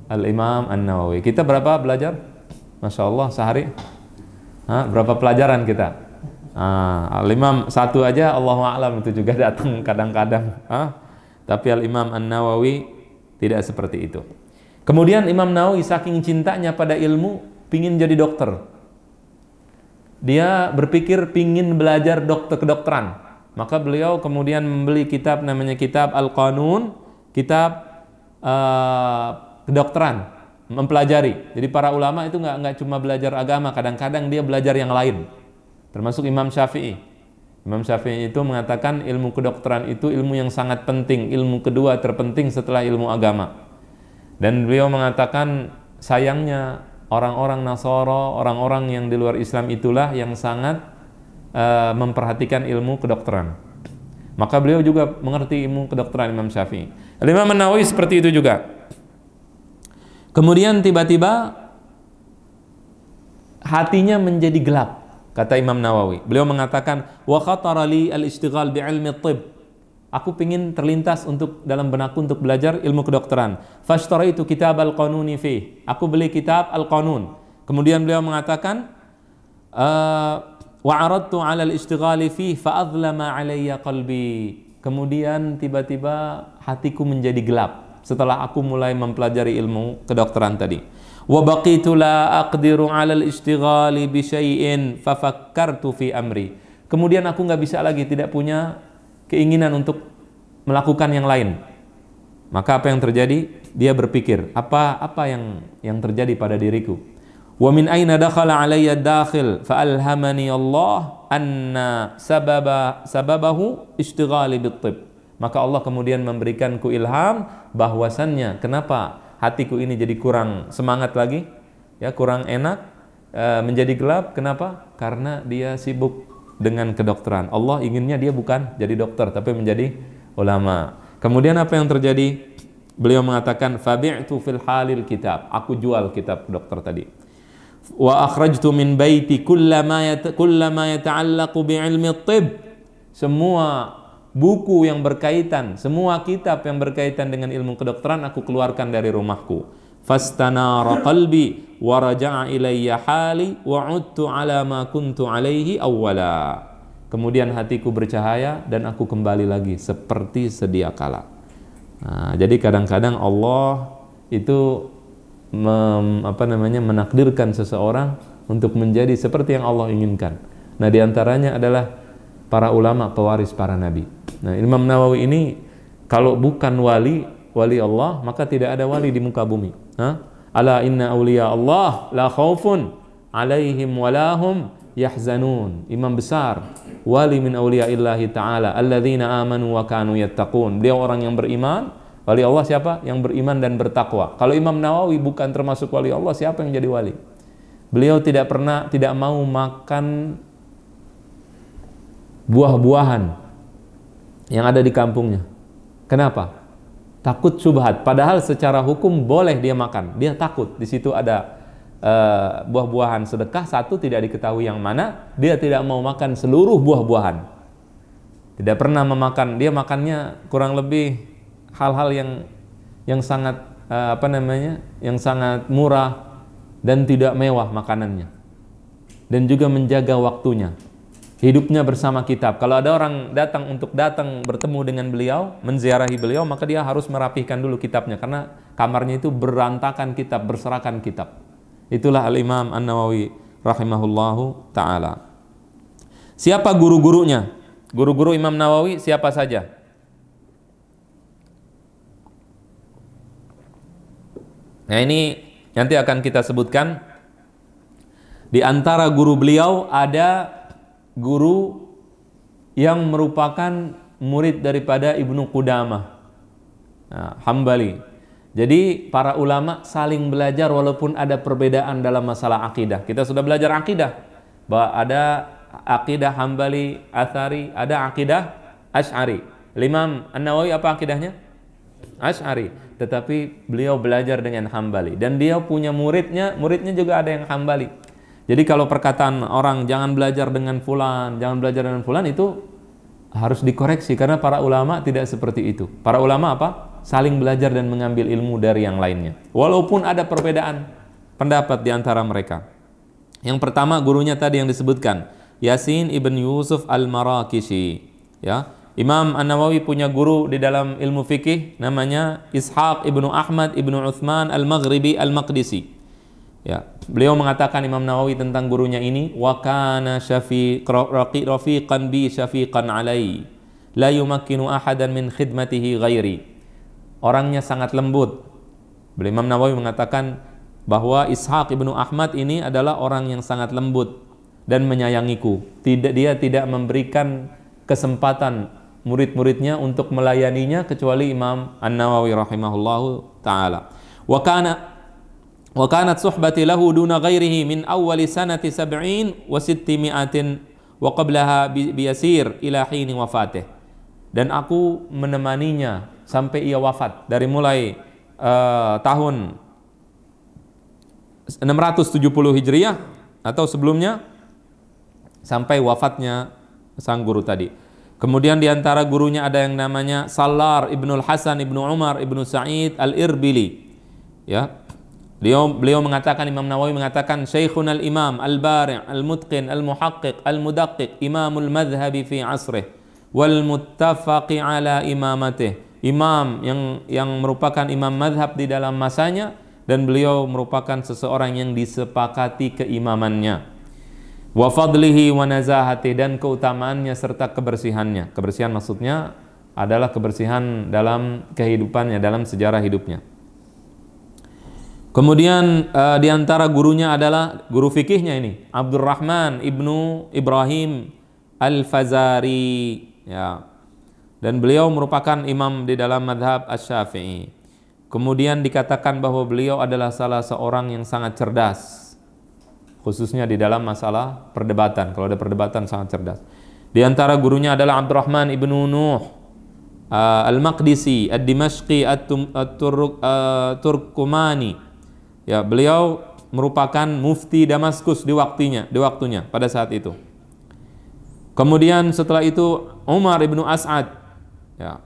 Al-Imam An-Nawawi. Kita berapa belajar? Masya Allah sehari? Berapa pelajaran kita? Al-Imam 1 aja, Allahu a'lam, itu juga datang kadang-kadang. Tapi Al-Imam An-Nawawi tidak seperti itu. Kemudian Imam Nawawi saking cintanya pada ilmu, pingin jadi dokter. Dia berpikir pingin belajar kedokteran. Maka beliau kemudian membeli kitab namanya kitab Al-Qanun, kitab kedokteran, mempelajari. Jadi para ulama itu nggak cuma belajar agama, kadang-kadang dia belajar yang lain. Termasuk Imam Syafi'i. Imam Syafi'i itu mengatakan ilmu kedokteran itu ilmu yang sangat penting, ilmu kedua terpenting setelah ilmu agama. Dan beliau mengatakan sayangnya orang-orang Nasara, orang-orang yang di luar Islam itulah yang sangat memperhatikan ilmu kedokteran. Maka beliau juga mengerti ilmu kedokteran Imam Syafi'i. Imam An-Nawawi seperti itu juga. Kemudian tiba-tiba hatinya menjadi gelap, kata Imam Nawawi. Beliau mengatakan, wa khatara li al-ishtighal bi ilmi at-tibb. Aku pingin terlintas dalam benakku untuk belajar ilmu kedokteran. Fashtaraitu kitab al-qanuni fi. Aku beli kitab Al-Qanun. Kemudian beliau mengatakan, wa aradtu 'ala al-ishtighali fi fa adlama 'alayya qalbi. Kemudian tiba-tiba hatiku menjadi gelap setelah aku mulai mempelajari ilmu kedokteran tadi. Wa baqitu la aqdiru 'ala al-ishtighali bi syai'in fa fakkartu fi amri. Kemudian aku nggak bisa lagi, tidak punya keinginan untuk melakukan yang lain. Maka apa yang terjadi? Dia berpikir, apa yang terjadi pada diriku? Wa min aina dakhala alayya dakhil fa alhamani Allah anna sababahu ishtighali bit-tibb. Maka Allah kemudian memberikanku ilham bahwasannya kenapa hatiku ini jadi kurang semangat lagi, ya, kurang enak, menjadi gelap. Kenapa? Karena dia sibuk dengan kedokteran. Allah inginnya dia bukan jadi dokter tapi menjadi ulama. Kemudian apa yang terjadi? Beliau mengatakan fabi'tu fil halil kitab. Aku jual kitab dokter tadi. Wa akhrajtu min baiti kullama yata'allaqu bi'ilmi at-tibb. Semua buku yang berkaitan, semua kitab yang berkaitan dengan ilmu kedokteran aku keluarkan dari rumahku. Fastanara qalbi wa raja'a ilayya hali wa 'udtu 'ala ma kuntu 'alaihi awwala. Kemudian hatiku bercahaya dan aku kembali lagi seperti sedia kala. Nah, jadi kadang-kadang Allah itu menakdirkan seseorang untuk menjadi seperti yang Allah inginkan. Nah, diantaranya adalah para ulama pewaris para nabi. Nah, Imam Nawawi ini kalau bukan wali Allah, maka tidak ada wali di muka bumi. Ala inna awliya Allah la khaufun alaihim walahum yahzanun. Imam besar, wali min awliya illahi ta'ala alladzina amanu wa kanu yattaqun. Beliau orang yang beriman. Wali Allah siapa? Yang beriman dan bertakwa. Kalau Imam Nawawi bukan termasuk wali Allah, siapa yang jadi wali? Beliau tidak mau makan buah-buahan. yang ada di kampungnya. Kenapa? Takut syubhat. Padahal secara hukum boleh dia makan. Dia takut. Di situ ada buah-buahan sedekah, satu tidak diketahui yang mana. Dia tidak mau makan seluruh buah-buahan. Tidak pernah memakan. Dia makannya kurang lebih hal-hal yang sangat yang sangat murah dan tidak mewah makanannya. Dan juga menjaga waktunya. Hidupnya bersama kitab. Kalau ada orang datang bertemu dengan beliau, menziarahi beliau, maka dia harus merapihkan dulu kitabnya, karena kamarnya itu berantakan kitab, berserakan kitab. Itulah Al-Imam An-Nawawi rahimahullahu ta'ala. Siapa guru-gurunya? Guru-guru Imam Nawawi siapa saja? Nah, ini nanti akan kita sebutkan. Di antara guru beliau ada guru yang merupakan murid daripada Ibnu Qudamah, Hambali. Jadi para ulama saling belajar walaupun ada perbedaan dalam masalah akidah. Kita sudah belajar akidah, bahwa ada akidah Hambali, Atsari, ada akidah Asy'ari. Imam An-Nawawi apa akidahnya? Asy'ari. Tetapi beliau belajar dengan Hambali, dan dia punya muridnya juga ada yang Hambali. Jadi kalau perkataan orang jangan belajar dengan fulan, itu harus dikoreksi, karena para ulama tidak seperti itu. Para ulama apa? Saling belajar dan mengambil ilmu dari yang lainnya. Walaupun ada perbedaan pendapat di antara mereka. Yang pertama gurunya tadi yang disebutkan, Yasin ibn Yusuf al-Marakishi. Ya, Imam An-Nawawi punya guru di dalam ilmu fikih namanya Ishaq ibnu Ahmad ibnu Uthman al-Maghribi al-Maqdisi. Ya, beliau mengatakan Imam Nawawi tentang gurunya ini, wa kana rafiqan bi syafiqan alai la yumakkinu ahadan min khidmatihi ghairi. Orangnya sangat lembut. Beliau Imam Nawawi mengatakan bahwa Ishaq ibnu Ahmad ini adalah orang yang sangat lembut dan menyayangiku. Dia tidak memberikan kesempatan murid-muridnya untuk melayaninya kecuali Imam An-Nawawi rahimahullahu taala. Wa kanat suhbati lahu duna ghairihi min awwali sanati 70 wa 600 wa qablaha biyasir ila hini wafatih. Dan aku menemaninya sampai ia wafat, dari mulai tahun 670 Hijriah atau sebelumnya sampai wafatnya sang guru tadi. Kemudian di antara gurunya ada yang namanya Sallar Ibnul Hasan Ibnu Umar Ibnu Sa'id Al-Irbili. Ya. Beliau mengatakan, Imam Nawawi mengatakan, Syekhun al-Imam al-Bari' al-Mutqin al-Muhaqqiq al-Mudaqqiq Imamul Madhhabi fi asrih wal muttafaqi ala imamatih. Imam yang merupakan imam madhab di dalam masanya, dan beliau merupakan seseorang yang disepakati keimamannya. Wa fadlihi wa nazahati, dan keutamaannya serta kebersihannya. Kebersihan maksudnya adalah kebersihan dalam kehidupannya, dalam sejarah hidupnya. Kemudian di antara gurunya adalah guru fikihnya ini, Abdurrahman ibnu Ibrahim Al-Fazari, ya. Dan beliau merupakan imam di dalam madhab Asy-Syafi'i. Kemudian dikatakan bahwa beliau adalah salah seorang yang sangat cerdas, khususnya di dalam masalah perdebatan. Kalau ada perdebatan sangat cerdas. Di antara gurunya adalah Abdurrahman ibnu Nuh Al-Maqdisi Ad-Dimashqi At-Turkumani. Ya, beliau merupakan mufti Damaskus di waktunya pada saat itu. Kemudian setelah itu Umar ibnu As'ad, ya,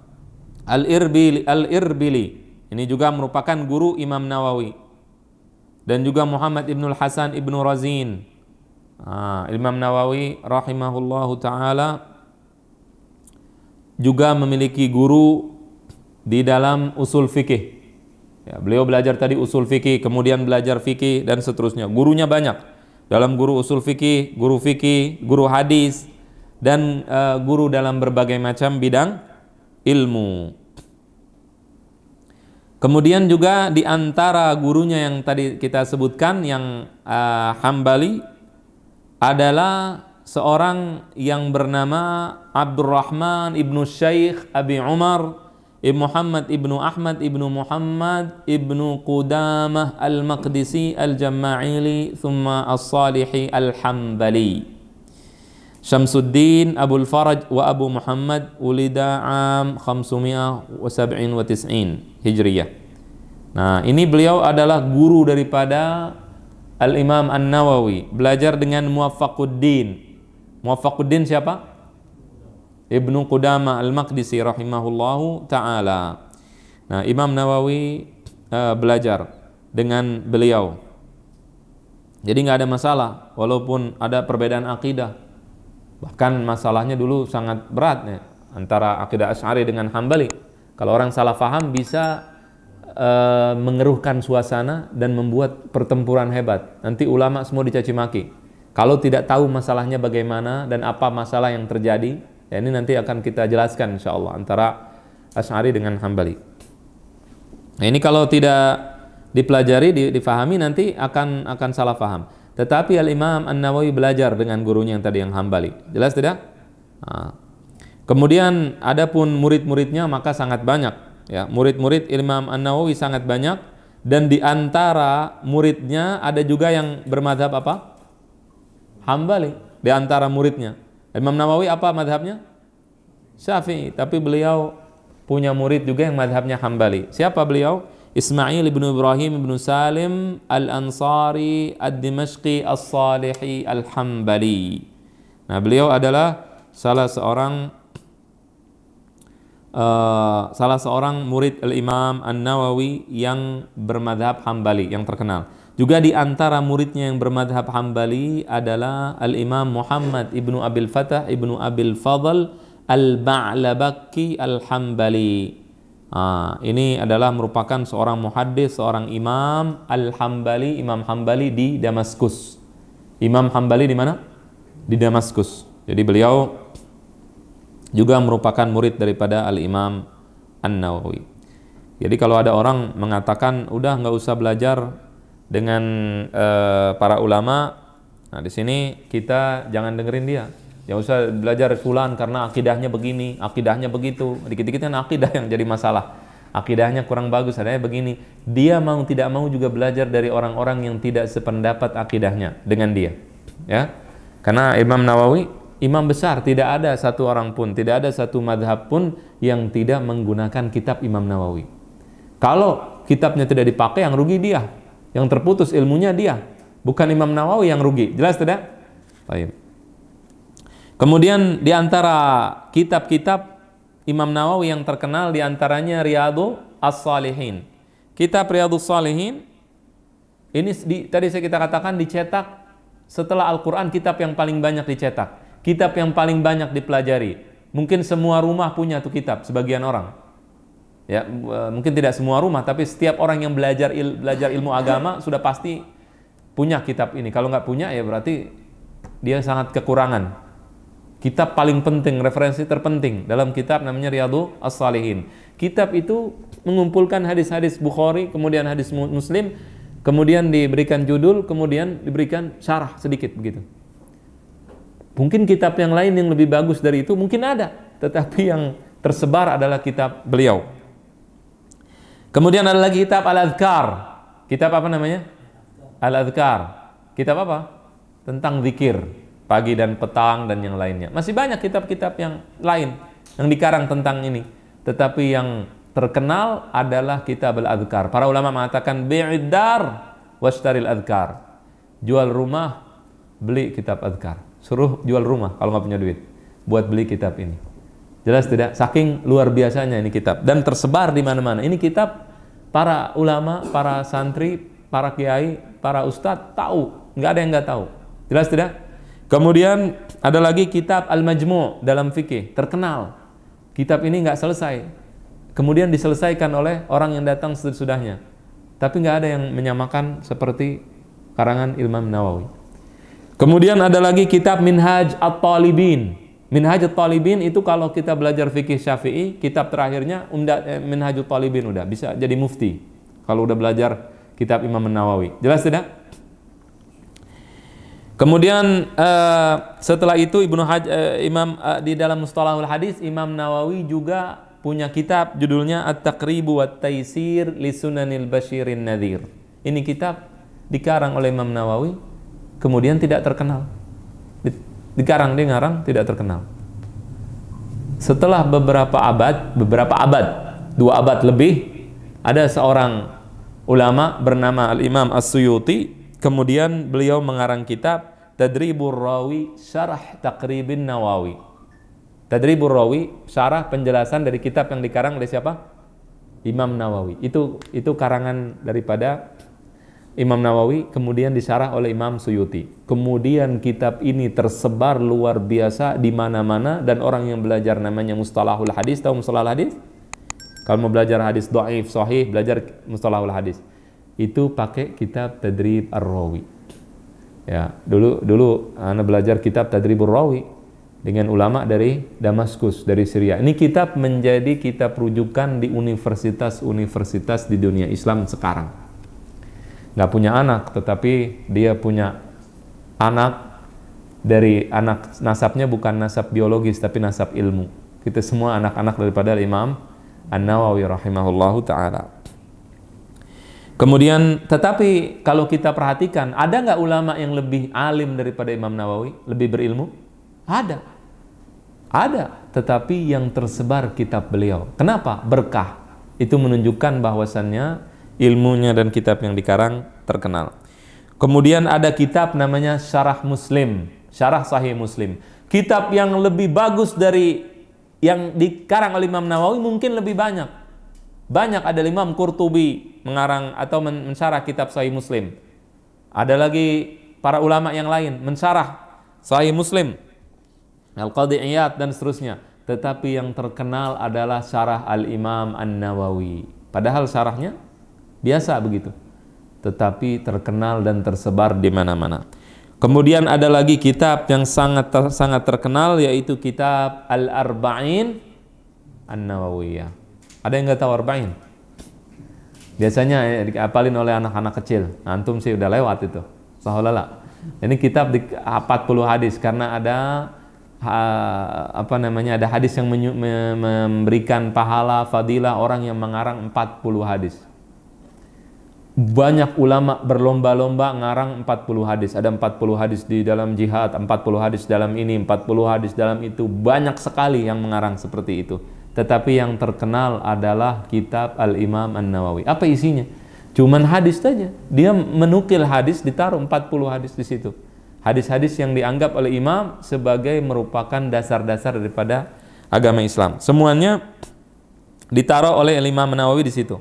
Al-Irbili. Ini juga merupakan guru Imam Nawawi. Dan juga Muhammad ibnul Hasan ibnu Razin. Imam Nawawi rahimahullahu ta'ala juga memiliki guru di dalam usul fikih. Ya, beliau belajar tadi usul fikih, kemudian belajar fikih dan seterusnya. Gurunya banyak. Dalam guru usul fikih, guru hadis, dan guru dalam berbagai macam bidang ilmu. Kemudian juga di antara gurunya yang tadi kita sebutkan, yang Hambali, adalah seorang yang bernama Abdurrahman ibnu Syekh Abi Umar Muhammad ibnu Ahmad ibnu Muhammad ibnu Qudamah Al-Maqdisi Al-Jamma'ili thumma As-Salihi Al-Hambali. Syamsuddin Abul Faraj wa Abu Muhammad ulida am 597 Hijriyah. Nah, ini beliau adalah guru daripada Al-Imam An-Nawawi, belajar dengan Muwaffaquddin. Muwaffaquddin siapa? Ibnu Qudamah Al-Maqdisi rahimahullahu ta'ala. Nah, Imam Nawawi belajar dengan beliau. Jadi nggak ada masalah, walaupun ada perbedaan akidah. Bahkan masalahnya dulu sangat berat ya, antara akidah Asy'ari dengan Hambali. Kalau orang salah faham bisa mengeruhkan suasana dan membuat pertempuran hebat. Nanti ulama semua dicaci maki. Kalau tidak tahu masalahnya bagaimana dan apa masalah yang terjadi, ya ini nanti akan kita jelaskan insyaallah antara Asy'ari dengan Hambali. Nah, ini kalau tidak dipelajari, difahami nanti akan salah faham. Tetapi Al-Imam An-Nawawi belajar dengan gurunya yang tadi yang Hambali. Jelas tidak? Nah. Kemudian adapun murid-muridnya maka sangat banyak. Ya, murid-murid Imam An-Nawawi sangat banyak, dan di antara muridnya ada juga yang bermadhab apa? Hambali. Di antara muridnya Imam Nawawi apa madhabnya? Syafi'i, tapi beliau punya murid juga yang madhabnya Hambali. Siapa beliau? Ismail ibnu Ibrahim ibnu Salim Al-Ansari Ad-Dimashqi As-Salihi Al-Hambali. Nah, beliau adalah salah seorang murid Al-Imam An-Nawawi yang bermadhab Hambali, yang terkenal. Juga di antara muridnya yang bermadhab Hambali adalah Al-Imam Muhammad ibnu Abil Fatah ibnu Abil Fadl Al-Ba'labaki Al-Hambali. Ini adalah merupakan seorang muhaddis, seorang imam Al-Hambali, Imam Hambali di Damaskus. Imam Hambali di mana? Di Damaskus. Jadi beliau juga merupakan murid daripada Al-Imam An-Nawawi. Jadi kalau ada orang mengatakan udah nggak usah belajar dengan para ulama, nah di sini kita jangan dengerin dia. Jangan usah belajar fulan karena akidahnya begini, akidahnya begitu. Dikit-dikit kan akidah yang jadi masalah. Akidahnya kurang bagus, adanya begini. Dia mau tidak mau juga belajar dari orang-orang yang tidak sependapat akidahnya dengan dia. Ya, karena Imam Nawawi imam besar, tidak ada satu orang pun, tidak ada satu madhab pun yang tidak menggunakan kitab Imam Nawawi. Kalau kitabnya tidak dipakai, yang rugi dia, yang terputus ilmunya dia, bukan Imam Nawawi yang rugi. Jelas tidak? Baik. Kemudian di antara kitab-kitab Imam Nawawi yang terkenal di antaranya Riyadhus Shalihin. Kitab Riyadhus Shalihin ini tadi kita katakan dicetak setelah Al-Qur'an, kitab yang paling banyak dicetak. Kitab yang paling banyak dipelajari. Mungkin semua rumah punya tuh kitab, sebagian orang. Ya, mungkin tidak semua rumah, tapi setiap orang yang belajar ilmu agama sudah pasti punya kitab ini. Kalau nggak punya ya berarti dia sangat kekurangan. Kitab paling penting, referensi terpenting dalam kitab namanya Riyadhus Shalihin. Kitab itu mengumpulkan hadis-hadis Bukhari, kemudian hadis Muslim, kemudian diberikan judul, kemudian diberikan syarah sedikit begitu. Mungkin kitab yang lain yang lebih bagus dari itu mungkin ada, tetapi yang tersebar adalah kitab beliau. Kemudian ada lagi kitab Al-Adhkar. Kitab apa namanya? Al-Adhkar. Kitab apa? Tentang zikir pagi dan petang dan yang lainnya. Masih banyak kitab-kitab yang lain yang dikarang tentang ini. Tetapi yang terkenal adalah kitab Al-Adhkar. Para ulama mengatakan bi'id dar washtaril adhkar. Jual rumah, beli kitab adhkar. Suruh jual rumah kalau nggak punya duit buat beli kitab ini. Jelas tidak? Saking luar biasanya ini kitab dan tersebar di mana-mana. Ini kitab para ulama, para santri, para kiai, para ustadz tahu. Nggak ada yang nggak tahu. Jelas tidak? Kemudian ada lagi kitab Al-Majmu' dalam fikih, terkenal. Kitab ini nggak selesai. Kemudian diselesaikan oleh orang yang datang sesudahnya. Tapi nggak ada yang menyamakan seperti karangan Imam Nawawi. Kemudian ada lagi kitab Minhaj At-Talibin. Minhaj At-Talibin itu kalau kita belajar fikih Syafi'i, kitab terakhirnya Minhaj At-Talibin udah bisa jadi mufti. Kalau udah belajar kitab Imam Nawawi. Jelas tidak? Kemudian setelah itu di dalam Mustalahul Hadis Imam Nawawi juga punya kitab judulnya At-Taqrib wa Taysir li Sunanil Basyirin Nadhir. Ini kitab dikarang oleh Imam Nawawi, kemudian tidak terkenal. dikarang, dia ngarang tidak terkenal. Setelah beberapa abad, 2 abad lebih, ada seorang ulama bernama Al-Imam As-Suyuti, kemudian beliau mengarang kitab Tadribur Rawi Syarah Taqribin Nawawi. Tadribur Rawi, syarah penjelasan dari kitab yang dikarang oleh siapa? Imam Nawawi. Itu karangan daripada Imam Nawawi, kemudian disyarah oleh Imam Suyuti. Kemudian kitab ini tersebar luar biasa di mana-mana, dan orang yang belajar namanya mustalahul hadis. Tahu mustalahul hadis? Kalau mau belajar hadis dhaif, sahih, belajar mustalahul hadis. Itu pakai kitab Tadrib Ar-Rawi. Ya, dulu ana belajar kitab Tadribur Rawi dengan ulama dari Damaskus, dari Syria. Ini kitab menjadi kitab rujukan di universitas-universitas di dunia Islam sekarang. Nggak punya anak, tetapi dia punya anak dari anak, nasabnya bukan nasab biologis tapi nasab ilmu. Kita semua anak-anak daripada Imam An-Nawawi rahimahullahu ta'ala. Kemudian, tetapi kalau kita perhatikan, ada nggak ulama yang lebih alim daripada Imam Nawawi, lebih berilmu? Ada, tetapi yang tersebar kitab beliau. Kenapa? Berkah. Itu menunjukkan bahwasannya ilmunya dan kitab yang dikarang terkenal. Kemudian ada kitab namanya Syarah Muslim, Syarah Sahih Muslim. Kitab yang lebih bagus dari yang dikarang oleh Imam Nawawi mungkin lebih banyak. Ada Imam Qurtubi mengarang atau mensyarah kitab Sahih Muslim. Ada lagi para ulama yang lain mensyarah Sahih Muslim, Al-Qadhi Iyad dan seterusnya. Tetapi yang terkenal adalah syarah Al-Imam An-Nawawi. Padahal syarahnya biasa begitu, tetapi terkenal dan tersebar di mana-mana. Kemudian ada lagi kitab yang sangat terkenal, yaitu kitab Al-Arba'in An-Nawawiyah. Ada yang nggak tahu Arba'in? Biasanya dihafalin oleh anak-anak kecil. Antum sih udah lewat itu. Saholala. Ini kitab 40 hadis, karena ada ada hadis yang memberikan pahala fadilah orang yang mengarang 40 hadis. Banyak ulama berlomba-lomba ngarang 40 hadis. Ada 40 hadis di dalam jihad, 40 hadis dalam ini, 40 hadis dalam itu. Banyak sekali yang mengarang seperti itu. Tetapi yang terkenal adalah kitab Al-Imam An-Nawawi. Apa isinya? Cuman hadis saja. Dia menukil hadis, ditaruh 40 hadis di situ. Hadis-hadis yang dianggap oleh imam sebagai merupakan dasar-dasar daripada agama Islam. Semuanya ditaruh oleh Imam An-Nawawi di situ.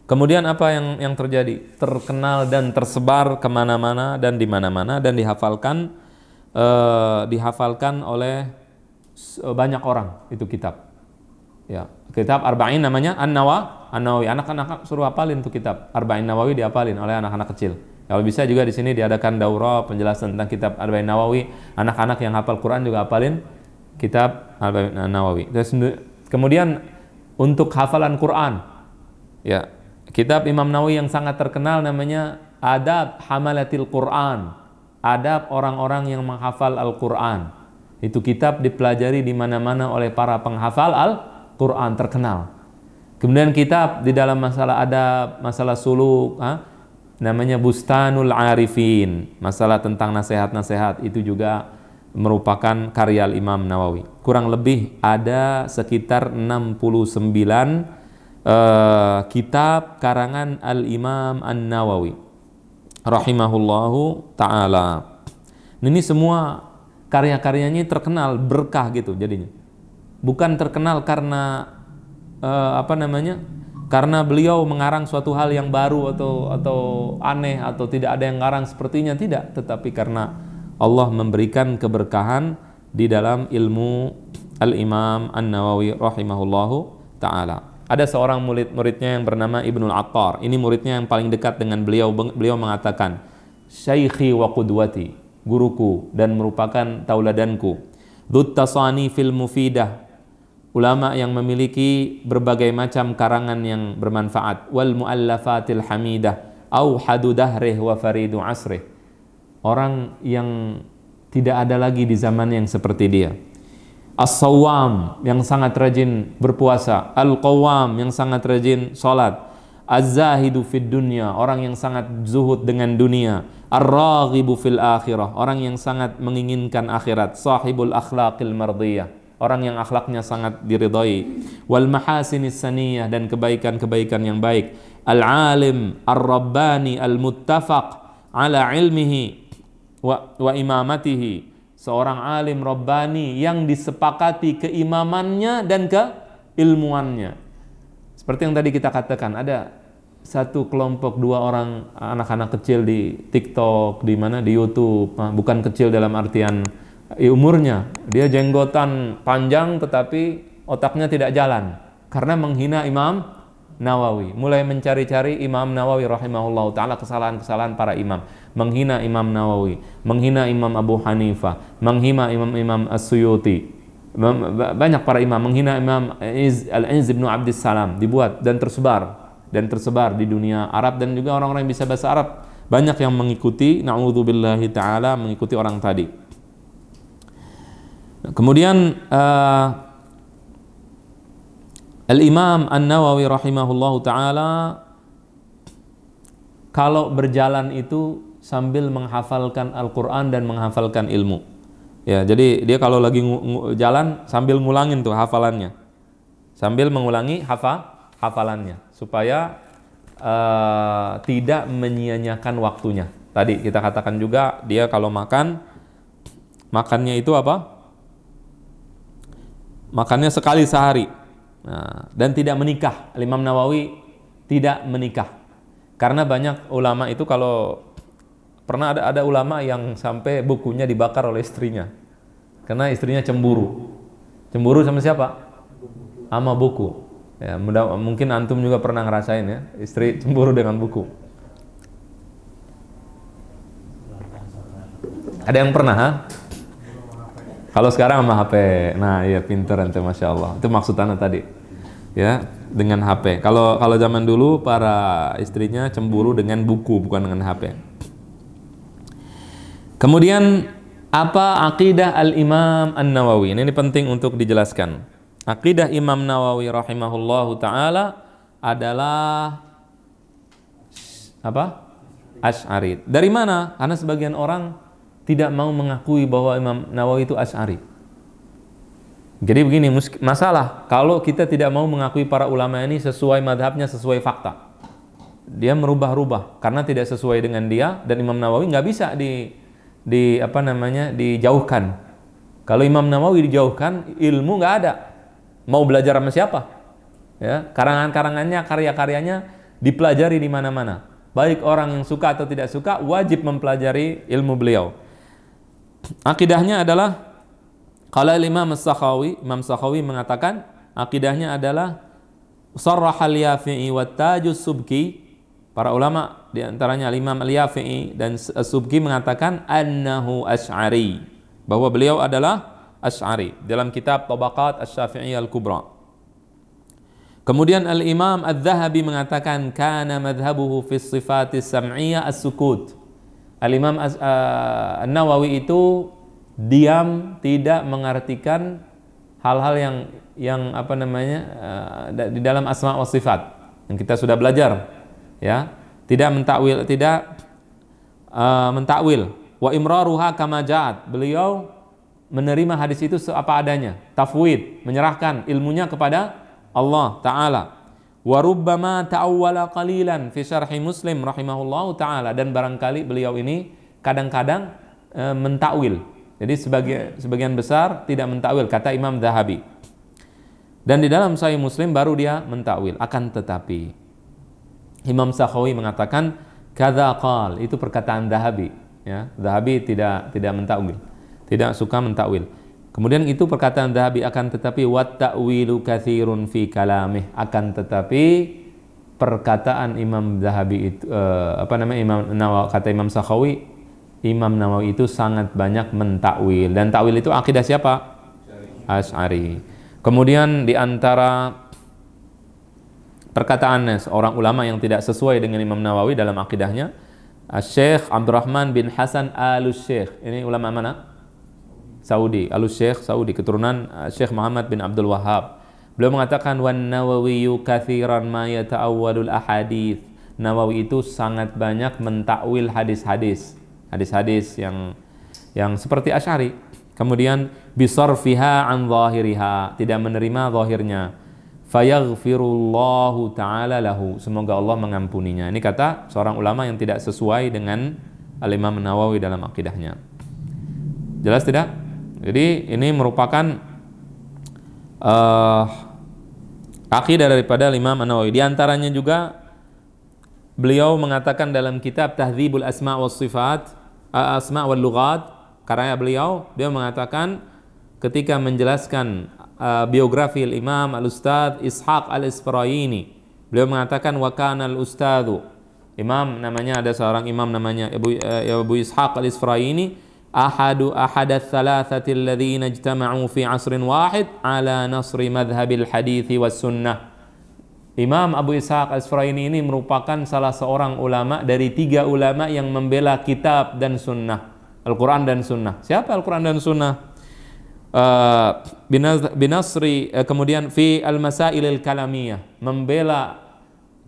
Kemudian apa yang terjadi? Terkenal dan tersebar kemana-mana dan di mana-mana, dan dihafalkan oleh banyak orang itu kitab. Ya, kitab Arba'in namanya An-Nawawi. Anak-anak suruh hafalin tuh kitab Arba'in Nawawi, dihafalin oleh anak-anak kecil. Kalau bisa juga di sini diadakan daurah penjelasan tentang kitab Arba'in Nawawi. Anak-anak yang hafal Quran juga hafalin kitab Arba'in Nawawi. Kemudian untuk hafalan Quran, ya, kitab Imam Nawawi yang sangat terkenal namanya Adab Hamalatil Quran, adab orang-orang yang menghafal Al-Quran. Itu kitab dipelajari di mana-mana oleh para penghafal Al-Quran terkenal. Kemudian kitab di dalam masalah adab, masalah suluk, namanya Bustanul Arifin, masalah tentang nasihat-nasihat, itu juga merupakan karya Imam Nawawi. Kurang lebih ada sekitar 69 kitab karangan Al-Imam An-Nawawi rahimahullahu ta'ala. Ini semua karya-karyanya terkenal, berkah gitu jadinya. Bukan terkenal karena karena beliau mengarang suatu hal yang baru atau aneh, atau tidak ada yang ngarang sepertinya, tidak, tetapi karena Allah memberikan keberkahan di dalam ilmu Al-Imam An-Nawawi rahimahullahu ta'ala. Ada seorang murid-muridnya yang bernama Ibnul Attar. Ini muridnya yang paling dekat dengan beliau. Beliau mengatakan, "Syaikhi wa qudwati," guruku dan merupakan tauladanku. "Dzut tasani fil mufidah," ulama yang memiliki berbagai macam karangan yang bermanfaat. "Wal muallafatil hamidah, auhadu dahrih wa faridu asrih," orang yang tidak ada lagi di zaman yang seperti dia. As-Sawwam, yang sangat rajin berpuasa. Al-Qawwam, yang sangat rajin sholat. Az-Zahidu fid dunya, orang yang sangat zuhud dengan dunia. Ar-raghibu fil akhirah, orang yang sangat menginginkan akhirat. Sahibul akhlaqil mardiyah, orang yang akhlaknya sangat diridhai. Wal mahasinis saniyah, dan kebaikan-kebaikan yang baik. Al-alim ar-rabbani al-muttafaq ala ilmihi wa imamatihi, seorang alim rabbani yang disepakati keimamannya dan keilmuannya. Seperti yang tadi kita katakan, ada satu kelompok, dua orang anak-anak kecil di TikTok, di mana, di YouTube. Nah, bukan kecil dalam artian umurnya, dia jenggotan panjang tetapi otaknya tidak jalan karena menghina Imam Nawawi. Mulai mencari-cari Imam Nawawi rahimahullah ta'ala, kesalahan-kesalahan para imam, menghina Imam Nawawi, menghina Imam Abu Hanifah, menghina Imam As-Suyuti, banyak para imam, menghina Imam Al-Izz bin Abdissalam, dibuat dan tersebar di dunia Arab, dan juga orang-orang yang bisa bahasa Arab banyak yang mengikuti, na'udzubillahi ta'ala, mengikuti orang tadi. Kemudian Al-Imam An-Nawawi rahimahullahu ta'ala kalau berjalan itu sambil menghafalkan Al-Quran dan menghafalkan ilmu. Ya, jadi dia kalau lagi jalan sambil ngulangin tuh hafalannya, sambil mengulangi hafalannya, supaya tidak menyia-nyiakan waktunya. Tadi kita katakan juga, dia kalau makannya itu apa? Makannya sekali sehari. Nah, dan tidak menikah. Imam Nawawi tidak menikah. Karena banyak ulama itu, kalau pernah ada ulama yang sampai bukunya dibakar oleh istrinya. Karena istrinya cemburu. Cemburu sama siapa? Sama buku. Ya, mungkin antum juga pernah ngerasain ya, istri cemburu dengan buku. Ada yang pernah, ha? Kalau sekarang sama HP. Nah, iya, pinter ente, Masya Allah. Itu maksudnya tadi. Ya, dengan HP. Kalau zaman dulu para istrinya cemburu dengan buku, bukan dengan HP. Kemudian apa akidah Al-Imam An-Nawawi? Ini penting untuk dijelaskan. Akidah Imam Nawawi rahimahullahu ta'ala adalah apa? Asy'ari. Dari mana? Karena sebagian orang tidak mau mengakui bahwa Imam Nawawi itu Asy'ari. Jadi begini, masalah kalau kita tidak mau mengakui para ulama ini sesuai madhabnya, sesuai fakta. Dia merubah-rubah karena tidak sesuai dengan dia, dan Imam Nawawi nggak bisa dijauhkan. Kalau Imam Nawawi dijauhkan, ilmu nggak ada. Mau belajar sama siapa? Ya, karangan-karangannya, karya-karyanya dipelajari di mana-mana. Baik orang yang suka atau tidak suka, wajib mempelajari ilmu beliau. Akidahnya adalah, kalau Imam Sakhawi mengatakan, akidahnya adalah sarraha al-Yafi'i wa tajus subki. Para ulama diantaranya Imam al-Yafi'i dan As-Subki mengatakan annahu Asy'ari, bahwa beliau adalah Asy'ari dalam kitab Tabaqat Asy-Syafi'iyyah Al-Kubra. Kemudian Al-Imam Adz-Dzahabi mengatakan kana madhhabuhu fi sifatis sam'iyyah as-sukut. Al-Imam An-Nawawi itu diam, tidak mengartikan hal-hal yang di dalam asma wa sifat yang kita sudah belajar, ya. Tidak mentakwil, mentakwil. Wa imraruha kama ja'at. Beliau menerima hadis itu apa adanya, tafwid, menyerahkan ilmunya kepada Allah Ta'ala. Wa rubbama ta'awwala qalilan fi syarhi Muslim rahimahullahu ta'ala, dan barangkali beliau ini kadang-kadang mentakwil. Jadi sebagian besar tidak mentakwil, kata Imam Dzahabi. Dan di dalam Sahih Muslim baru dia mentakwil. Akan tetapi Imam Sakhawi mengatakan kadza qal, itu perkataan Dzahabi, ya. Dzahabi tidak mentakwil, tidak suka mentakwil. Kemudian itu perkataan Dzahabi, akan tetapi wat ta'wilu katsirun fi kalamih, akan tetapi perkataan Imam Dzahabi itu Imam Nawawi, kata Imam Sakhawi, Imam Nawawi itu sangat banyak mentakwil, dan takwil itu akidah siapa? Asy'ari. Kemudian di antara perkataan seorang ulama yang tidak sesuai dengan Imam Nawawi dalam akidahnya, Syekh Abdurrahman bin Hasan Al-Syekh. Ini ulama mana? Saudi. Al-Syekh Saudi, keturunan Syekh Muhammad bin Abdul Wahhab. Beliau mengatakan wan Nawawi katsiran ma yata'awwalul ahadits, Nawawi itu sangat banyak mentakwil hadis-hadis yang seperti Asy'ari. Kemudian bisarfiha an zahiriha, tidak menerima zahirnya. Fayaghfirullahu ta'ala lahu, semoga Allah mengampuninya. Ini kata seorang ulama yang tidak sesuai dengan Al-Imam Nawawi dalam akidahnya. Jelas tidak? Jadi ini merupakan akidah daripada Imam An-Nawawi. Di antaranya juga beliau mengatakan dalam kitab Tahdzibul Asma' was Sifat, Asma' wal Lughat, karya beliau mengatakan ketika menjelaskan biografi Imam Al-Ustadz Ishaq Al-Isfaraini, beliau mengatakan wa kana al-ustadzu, imam namanya, ada seorang imam namanya Abu Ishaq Al-Isfaraini, ahadath thalathati alladhina ijtama'u fi asrin wahid ala nasri madhhabil hadithi was sunnah. Imam Abu Ishaq Al-Isfaraini ini merupakan salah seorang ulama dari 3 ulama yang membela kitab dan sunnah, Al-Quran dan sunnah. Siapa Al-Quran dan sunnah? Binasri, kemudian fi al-masailil kalamiyah, membela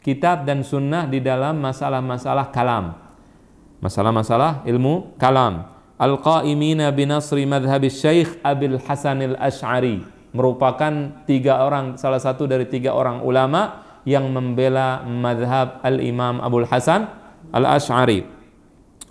kitab dan sunnah di dalam masalah-masalah kalam, masalah-masalah ilmu kalam. Al-qaimina binasri madhhabis Syekh Abil Hasan al-Asy'ari, merupakan 3 orang, salah satu dari 3 orang ulama yang membela madhab al-Imam Abul Hasan al-Asy'ari.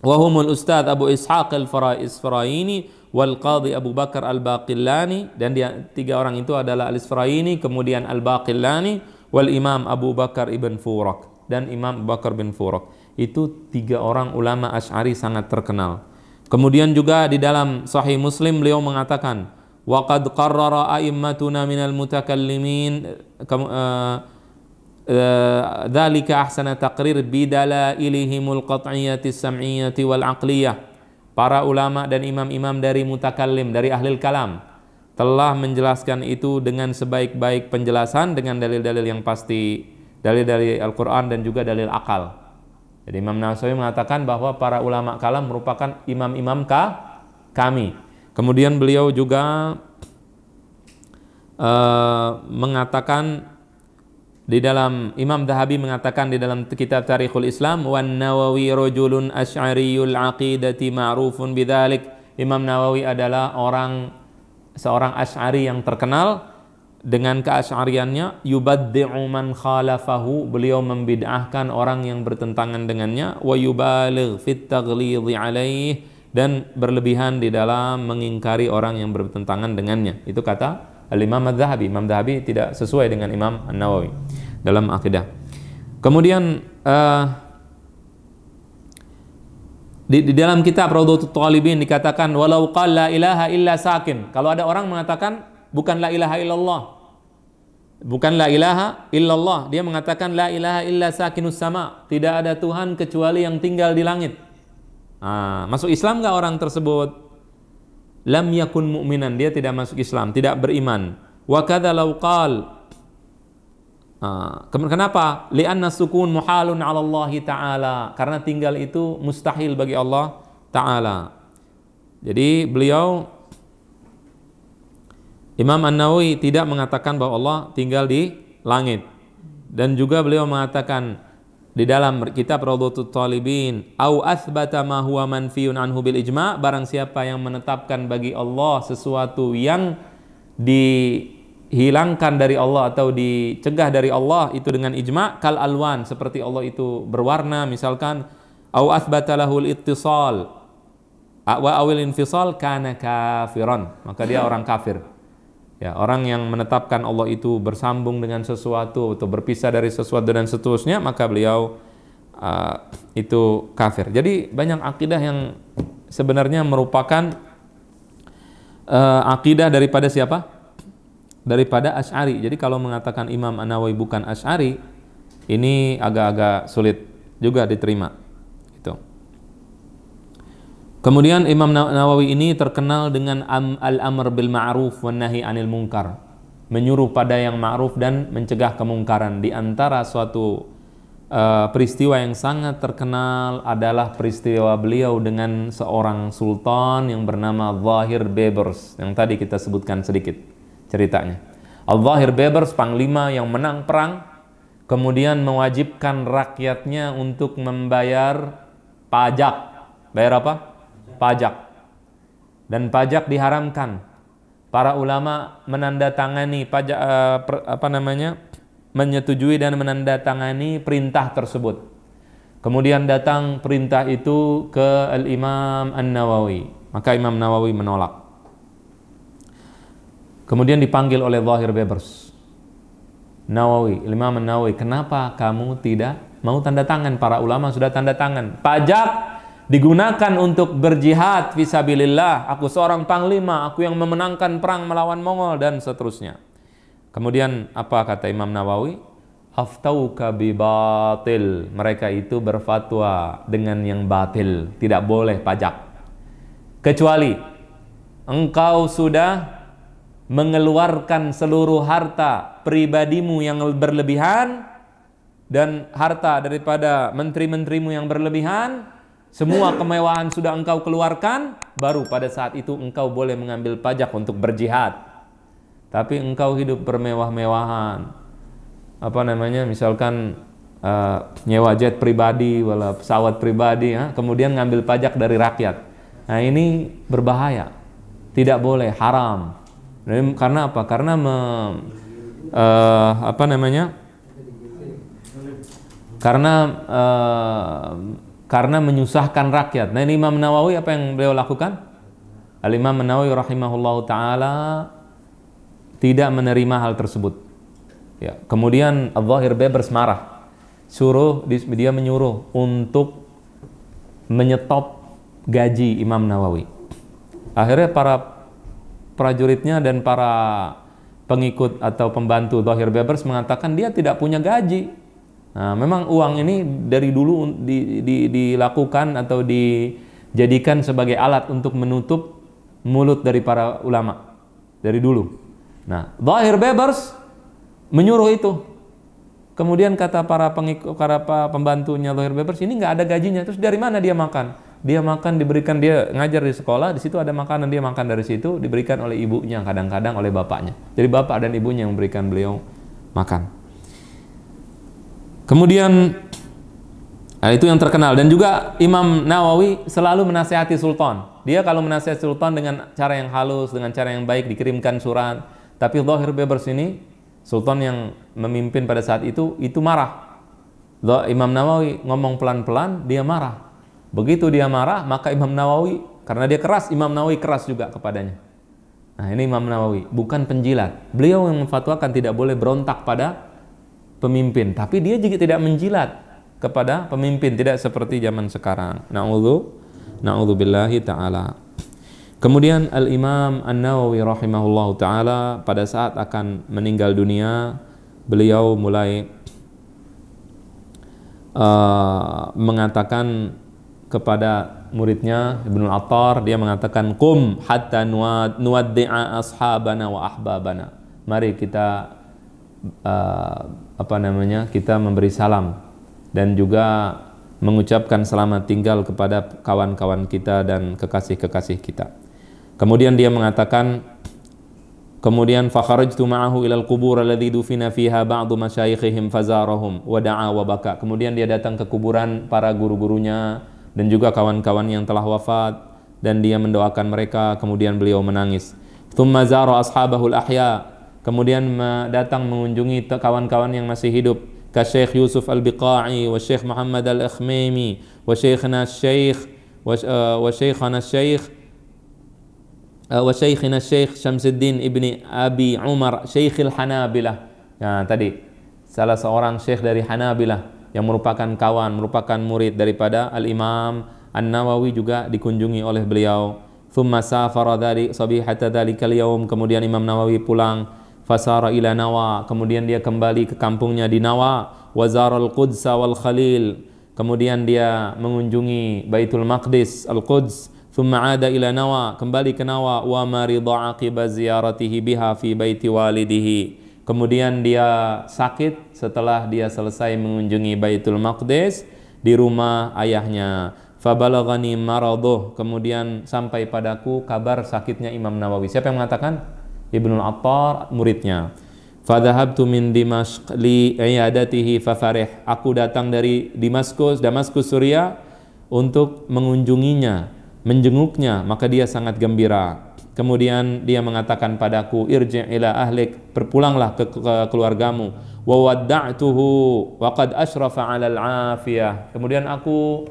Wahumul Ustadz Abu Ishaq al-Isfaraini wal Qadhi Abu Bakar al-Baqillani, dan dia 3 orang itu adalah Al-Isfaraini, kemudian Al-Baqillani, wal Imam Abu Bakar ibn Furak, dan Imam Abu Bakar bin Furak. Itu 3 orang ulama Asy'ari sangat terkenal. Kemudian juga di dalam Sahih Muslim beliau mengatakan wa qad qarrara a'immatuna minal mutakallimin dzalika ahsana taqrir bidalailihimul qat'iyyati sam'iyyati wal aqliyah. Para ulama dan imam-imam dari mutakallim, dari ahli kalam, telah menjelaskan itu dengan sebaik-baik penjelasan dengan dalil-dalil yang pasti, dalil dari Al-Quran dan juga dalil akal. Jadi Imam Nawawi mengatakan bahwa para ulama kalam merupakan imam-imam kami. Kemudian beliau juga mengatakan di dalam, Imam Dhahabi mengatakan di dalam kitab Tarikhul Islam, wan Nawawi rajulun asy'ariyul aqidati ma'rufun bidzalik. Imam Nawawi adalah seorang Asy'ari yang terkenal dengan keasy'ariannya. Yubaddi'u man khalafahu, beliau membid'ahkan orang yang bertentangan dengannya. Wa yubaligh fit taghlidhi alaih, dan berlebihan di dalam mengingkari orang yang bertentangan dengannya. Itu kata Al-Imam Adz-Dzahabi. Imam Dzahabi tidak sesuai dengan Imam An-Nawawi dalam akidah. Kemudian di dalam kitab Raudhatul Talibin dikatakan walau qala la ilaha illa sakin. Kalau ada orang mengatakan bukan la ilaha illallah, bukan la ilaha illallah, dia mengatakan la ilaha illa sakinus sama, tidak ada Tuhan kecuali yang tinggal di langit. Masuk Islam enggak orang tersebut? Lam yakun mu'minan, dia tidak masuk Islam, tidak beriman. Wa kadza law qal, kenapa? Li'anna sukun muhalun 'ala Allah Ta'ala, karena tinggal itu mustahil bagi Allah Ta'ala. Jadi beliau, Imam An-Nawawi tidak mengatakan bahwa Allah tinggal di langit. Dan juga beliau mengatakan di dalam kitab Raudhatul Talibin, au athbata ma huwa manfiyun anhu bil ijma', barang siapa yang menetapkan bagi Allah sesuatu yang dihilangkan dari Allah atau dicegah dari Allah itu dengan ijma', kal alwan, seperti Allah itu berwarna misalkan, au athbata lahul ittisal wa awil infisal, kana kafiran, maka dia orang kafir. Ya, orang yang menetapkan Allah itu bersambung dengan sesuatu atau berpisah dari sesuatu dan seterusnya, maka beliau itu kafir. Jadi banyak akidah yang sebenarnya merupakan akidah daripada siapa? Daripada Asy'ari. Jadi kalau mengatakan Imam An-Nawawi bukan Asy'ari, ini agak-agak sulit juga diterima. Kemudian Imam Nawawi ini terkenal dengan al-amr bil ma'ruf wan nahi 'anil munkar, menyuruh pada yang ma'ruf dan mencegah kemungkaran. Di antara suatu peristiwa yang sangat terkenal adalah peristiwa beliau dengan seorang sultan yang bernama Zahir Bebers, yang tadi kita sebutkan sedikit ceritanya. Al-Zahir Bebers, panglima yang menang perang kemudian mewajibkan rakyatnya untuk membayar pajak. Bayar apa? Pajak. Dan pajak diharamkan. Para ulama menandatangani pajak menyetujui dan menandatangani perintah tersebut. Kemudian datang perintah itu ke Al-Imam An-Nawawi, maka Imam Nawawi menolak. Kemudian dipanggil oleh Zahir Bebers. Nawawi, Imam An-Nawawi, kenapa kamu tidak mau tanda tangan? Para ulama sudah tanda tangan. Pajak digunakan untuk berjihad fisabilillah. Aku seorang panglima, aku yang memenangkan perang melawan Mongol dan seterusnya. Kemudian apa kata Imam Nawawi? Aftauka bi batil. Mereka itu berfatwa dengan yang batil, tidak boleh pajak. Kecuali engkau sudah mengeluarkan seluruh harta pribadimu yang berlebihan dan harta daripada menteri-menterimu yang berlebihan, semua kemewahan sudah engkau keluarkan, baru pada saat itu engkau boleh mengambil pajak untuk berjihad. Tapi engkau hidup bermewah-mewahan, misalkan nyewa jet pribadi, wala pesawat pribadi, kemudian ngambil pajak dari rakyat. Nah ini berbahaya, tidak boleh, haram. Karena apa? Karena karena menyusahkan rakyat. Nah ini Imam Nawawi apa yang beliau lakukan? Al-Imam Nawawi rahimahullahu ta'ala tidak menerima hal tersebut. Ya, kemudian Al-Zahir Bebers marah. Dia menyuruh untuk menyetop gaji Imam Nawawi. Akhirnya para prajuritnya dan para pengikut atau pembantu Zahir Bebers mengatakan dia tidak punya gaji. Nah, memang uang ini dari dulu dilakukan atau dijadikan sebagai alat untuk menutup mulut dari para ulama dari dulu. Nah, Zahir Bebers menyuruh itu. Kemudian kata para pembantunya Zahir Bebers, ini nggak ada gajinya. Terus dari mana dia makan? Dia makan, diberikan, dia ngajar di sekolah, di situ ada makanan, dia makan dari situ, diberikan oleh ibunya, kadang-kadang oleh bapaknya. Jadi bapak dan ibunya yang memberikan beliau makan. Kemudian itu yang terkenal. Dan juga Imam Nawawi selalu menasihati sultan. Dia kalau menasihati sultan dengan cara yang halus, dengan cara yang baik, dikirimkan surat. Tapi Zahir Bebers ini, sultan yang memimpin pada saat itu marah. Imam Nawawi ngomong pelan-pelan, dia marah. Begitu dia marah, maka Imam Nawawi, karena dia keras, Imam Nawawi keras juga kepadanya. Nah ini Imam Nawawi, bukan penjilat. Beliau yang memfatwakan tidak boleh berontak pada pemimpin, tapi dia juga tidak menjilat kepada pemimpin, tidak seperti zaman sekarang. Na'udzubillahi ta'ala. Kemudian Al-Imam An-Nawawi rahimahullahu ta'ala pada saat akan meninggal dunia, beliau mulai mengatakan kepada muridnya Ibnu Attar, dia mengatakan, "Qum hatta nuwaddi'a ashabana wa ahbabana." Mari kita kita memberi salam dan juga mengucapkan selamat tinggal kepada kawan-kawan kita dan kekasih-kekasih kita. Kemudian dia mengatakan, kemudian fakharajtu ma'ahu ilal qubur alladhi dufina fiha ba'du masyayikhihim fazarahum wa da'a wa baka. Kemudian dia datang ke kuburan para guru-gurunya dan juga kawan-kawan yang telah wafat, dan dia mendoakan mereka, kemudian beliau menangis. Thumma zara ashabahul ahya. Kemudian datang mengunjungi kawan-kawan yang masih hidup, ka Syekh Yusuf Al-Biqai wa Syekh Muhammad Al-Akhmimi wa Syekhna Syekh Syamsuddin ibni Abi Umar Syekhil Hanabilah. Nah, tadi salah seorang syekh dari Hanabilah yang merupakan kawan, merupakan murid daripada Al-Imam An-Nawawi juga dikunjungi oleh beliau. Thumma safara dari sabihata dzalikal yaum. Kemudian Imam Nawawi pulang, fasara ila Nawa. Kemudian dia kembali ke kampungnya di Nawa. Wazaral Quds wal Khalil. Kemudian dia mengunjungi Baitul Maqdis, Al-Quds. Thumma ada ila Nawa, kembali ke Nawa. Wa marida aqiba ziyaratihi biha fi baiti walidihi. Kemudian dia sakit setelah dia selesai mengunjungi Baitul Maqdis di rumah ayahnya. Fabalaghani maraduh. Kemudian sampai padaku kabar sakitnya Imam Nawawi. Siapa yang mengatakan? Ibnu Attar, muridnya. Fadhahabtu min Dimashq li iyadatihi fafarih. Aku datang dari Damaskus Suriah untuk mengunjunginya, menjenguknya, maka dia sangat gembira. Kemudian dia mengatakan padaku, irji' ila ahlik, berpulanglah ke keluargamu. Wa wadda'tuhu wa qad asyrafa 'alal 'afiyah. Kemudian aku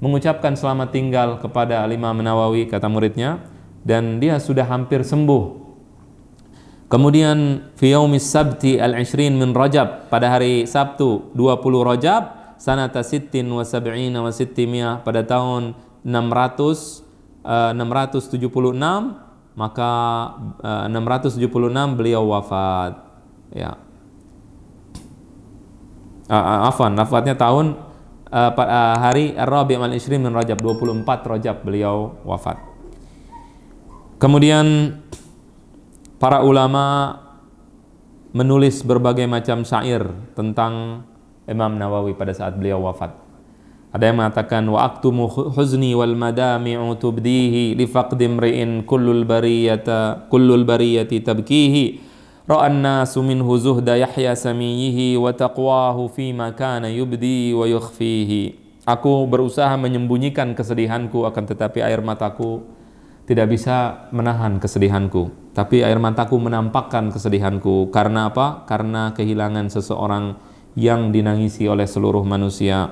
mengucapkan selamat tinggal kepada Imam Nawawi, kata muridnya, dan dia sudah hampir sembuh. Kemudian fi yaumis sabti al-20 min Rajab, pada hari Sabtu 20 Rajab sanata 76 wa 600 pada tahun 676, maka 676 beliau wafat. Ya. Wafatnya tahun hari Ar-Rabi' al-20 min Rajab, 24 Rajab beliau wafat. Kemudian para ulama menulis berbagai macam syair tentang Imam Nawawi pada saat beliau wafat. Ada yang mengatakan, wa aktumu huzni wal madami'u tubdihi li faqdi imri'in kullul bariyati tabkihi ra'an nasu minhu zuhda Yahya samiyihi wa taqwahu fima kana yubdi wa yukhfihi. Aku berusaha menyembunyikan kesedihanku, akan tetapi air mataku tidak bisa menahan kesedihanku. Tapi air mataku menampakkan kesedihanku. Karena apa? Karena kehilangan seseorang yang dinangisi oleh seluruh manusia.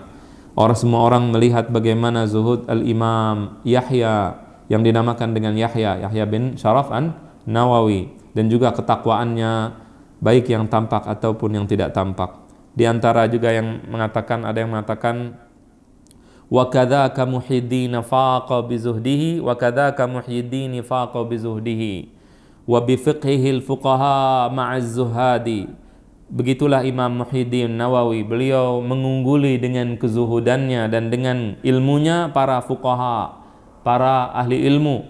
Semua orang melihat bagaimana zuhud al-Imam Yahya, yang dinamakan dengan Yahya bin Sharaf an-Nawawi, dan juga ketakwaannya, baik yang tampak ataupun yang tidak tampak. Di antara juga yang mengatakan, ada yang mengatakan, wa kadzaka Muhyiddin faqa bi zuhdihi wa kadzaka Muhyiddin faqa bi zuhdihi wa bi fiqhihil fuqaha ma'az zuhadi. Begitulah Imam Muhyiddin Nawawi, beliau mengungguli dengan kezuhudannya dan dengan ilmunya para fuqaha, para ahli ilmu.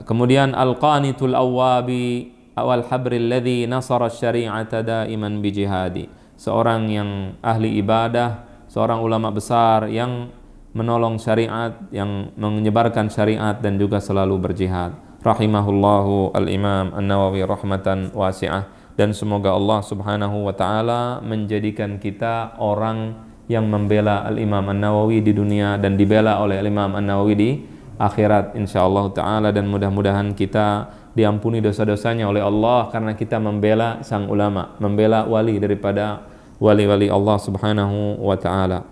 Kemudian al-qanitul awwabi awal habril ladzi nasara syari'ata daiman bi jihadi, seorang yang ahli ibadah, seorang ulama besar yang menolong syariat, yang menyebarkan syariat dan juga selalu berjihad. Rahimahullahu al-Imam An-Nawawi rahmatan wasi'ah. Dan semoga Allah subhanahu wa ta'ala menjadikan kita orang yang membela al-Imam An-Nawawi di dunia dan dibela oleh al-Imam An-Nawawi di akhirat insyaallah ta'ala. Dan mudah-mudahan kita diampuni dosa-dosanya oleh Allah karena kita membela sang ulama, membela wali daripada wali-wali Allah subhanahu wa ta'ala.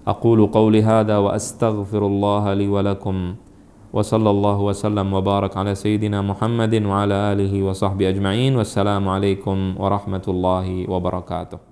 Aqulu qawli hadha wa astaghfirullah li wa lakum wa sallallahu wa sallam wa barak ala sayyidina Muhammadin wa ala alihi wa sahbihi ajma'in. Wassalamu alaikum warahmatullahi wabarakatuh.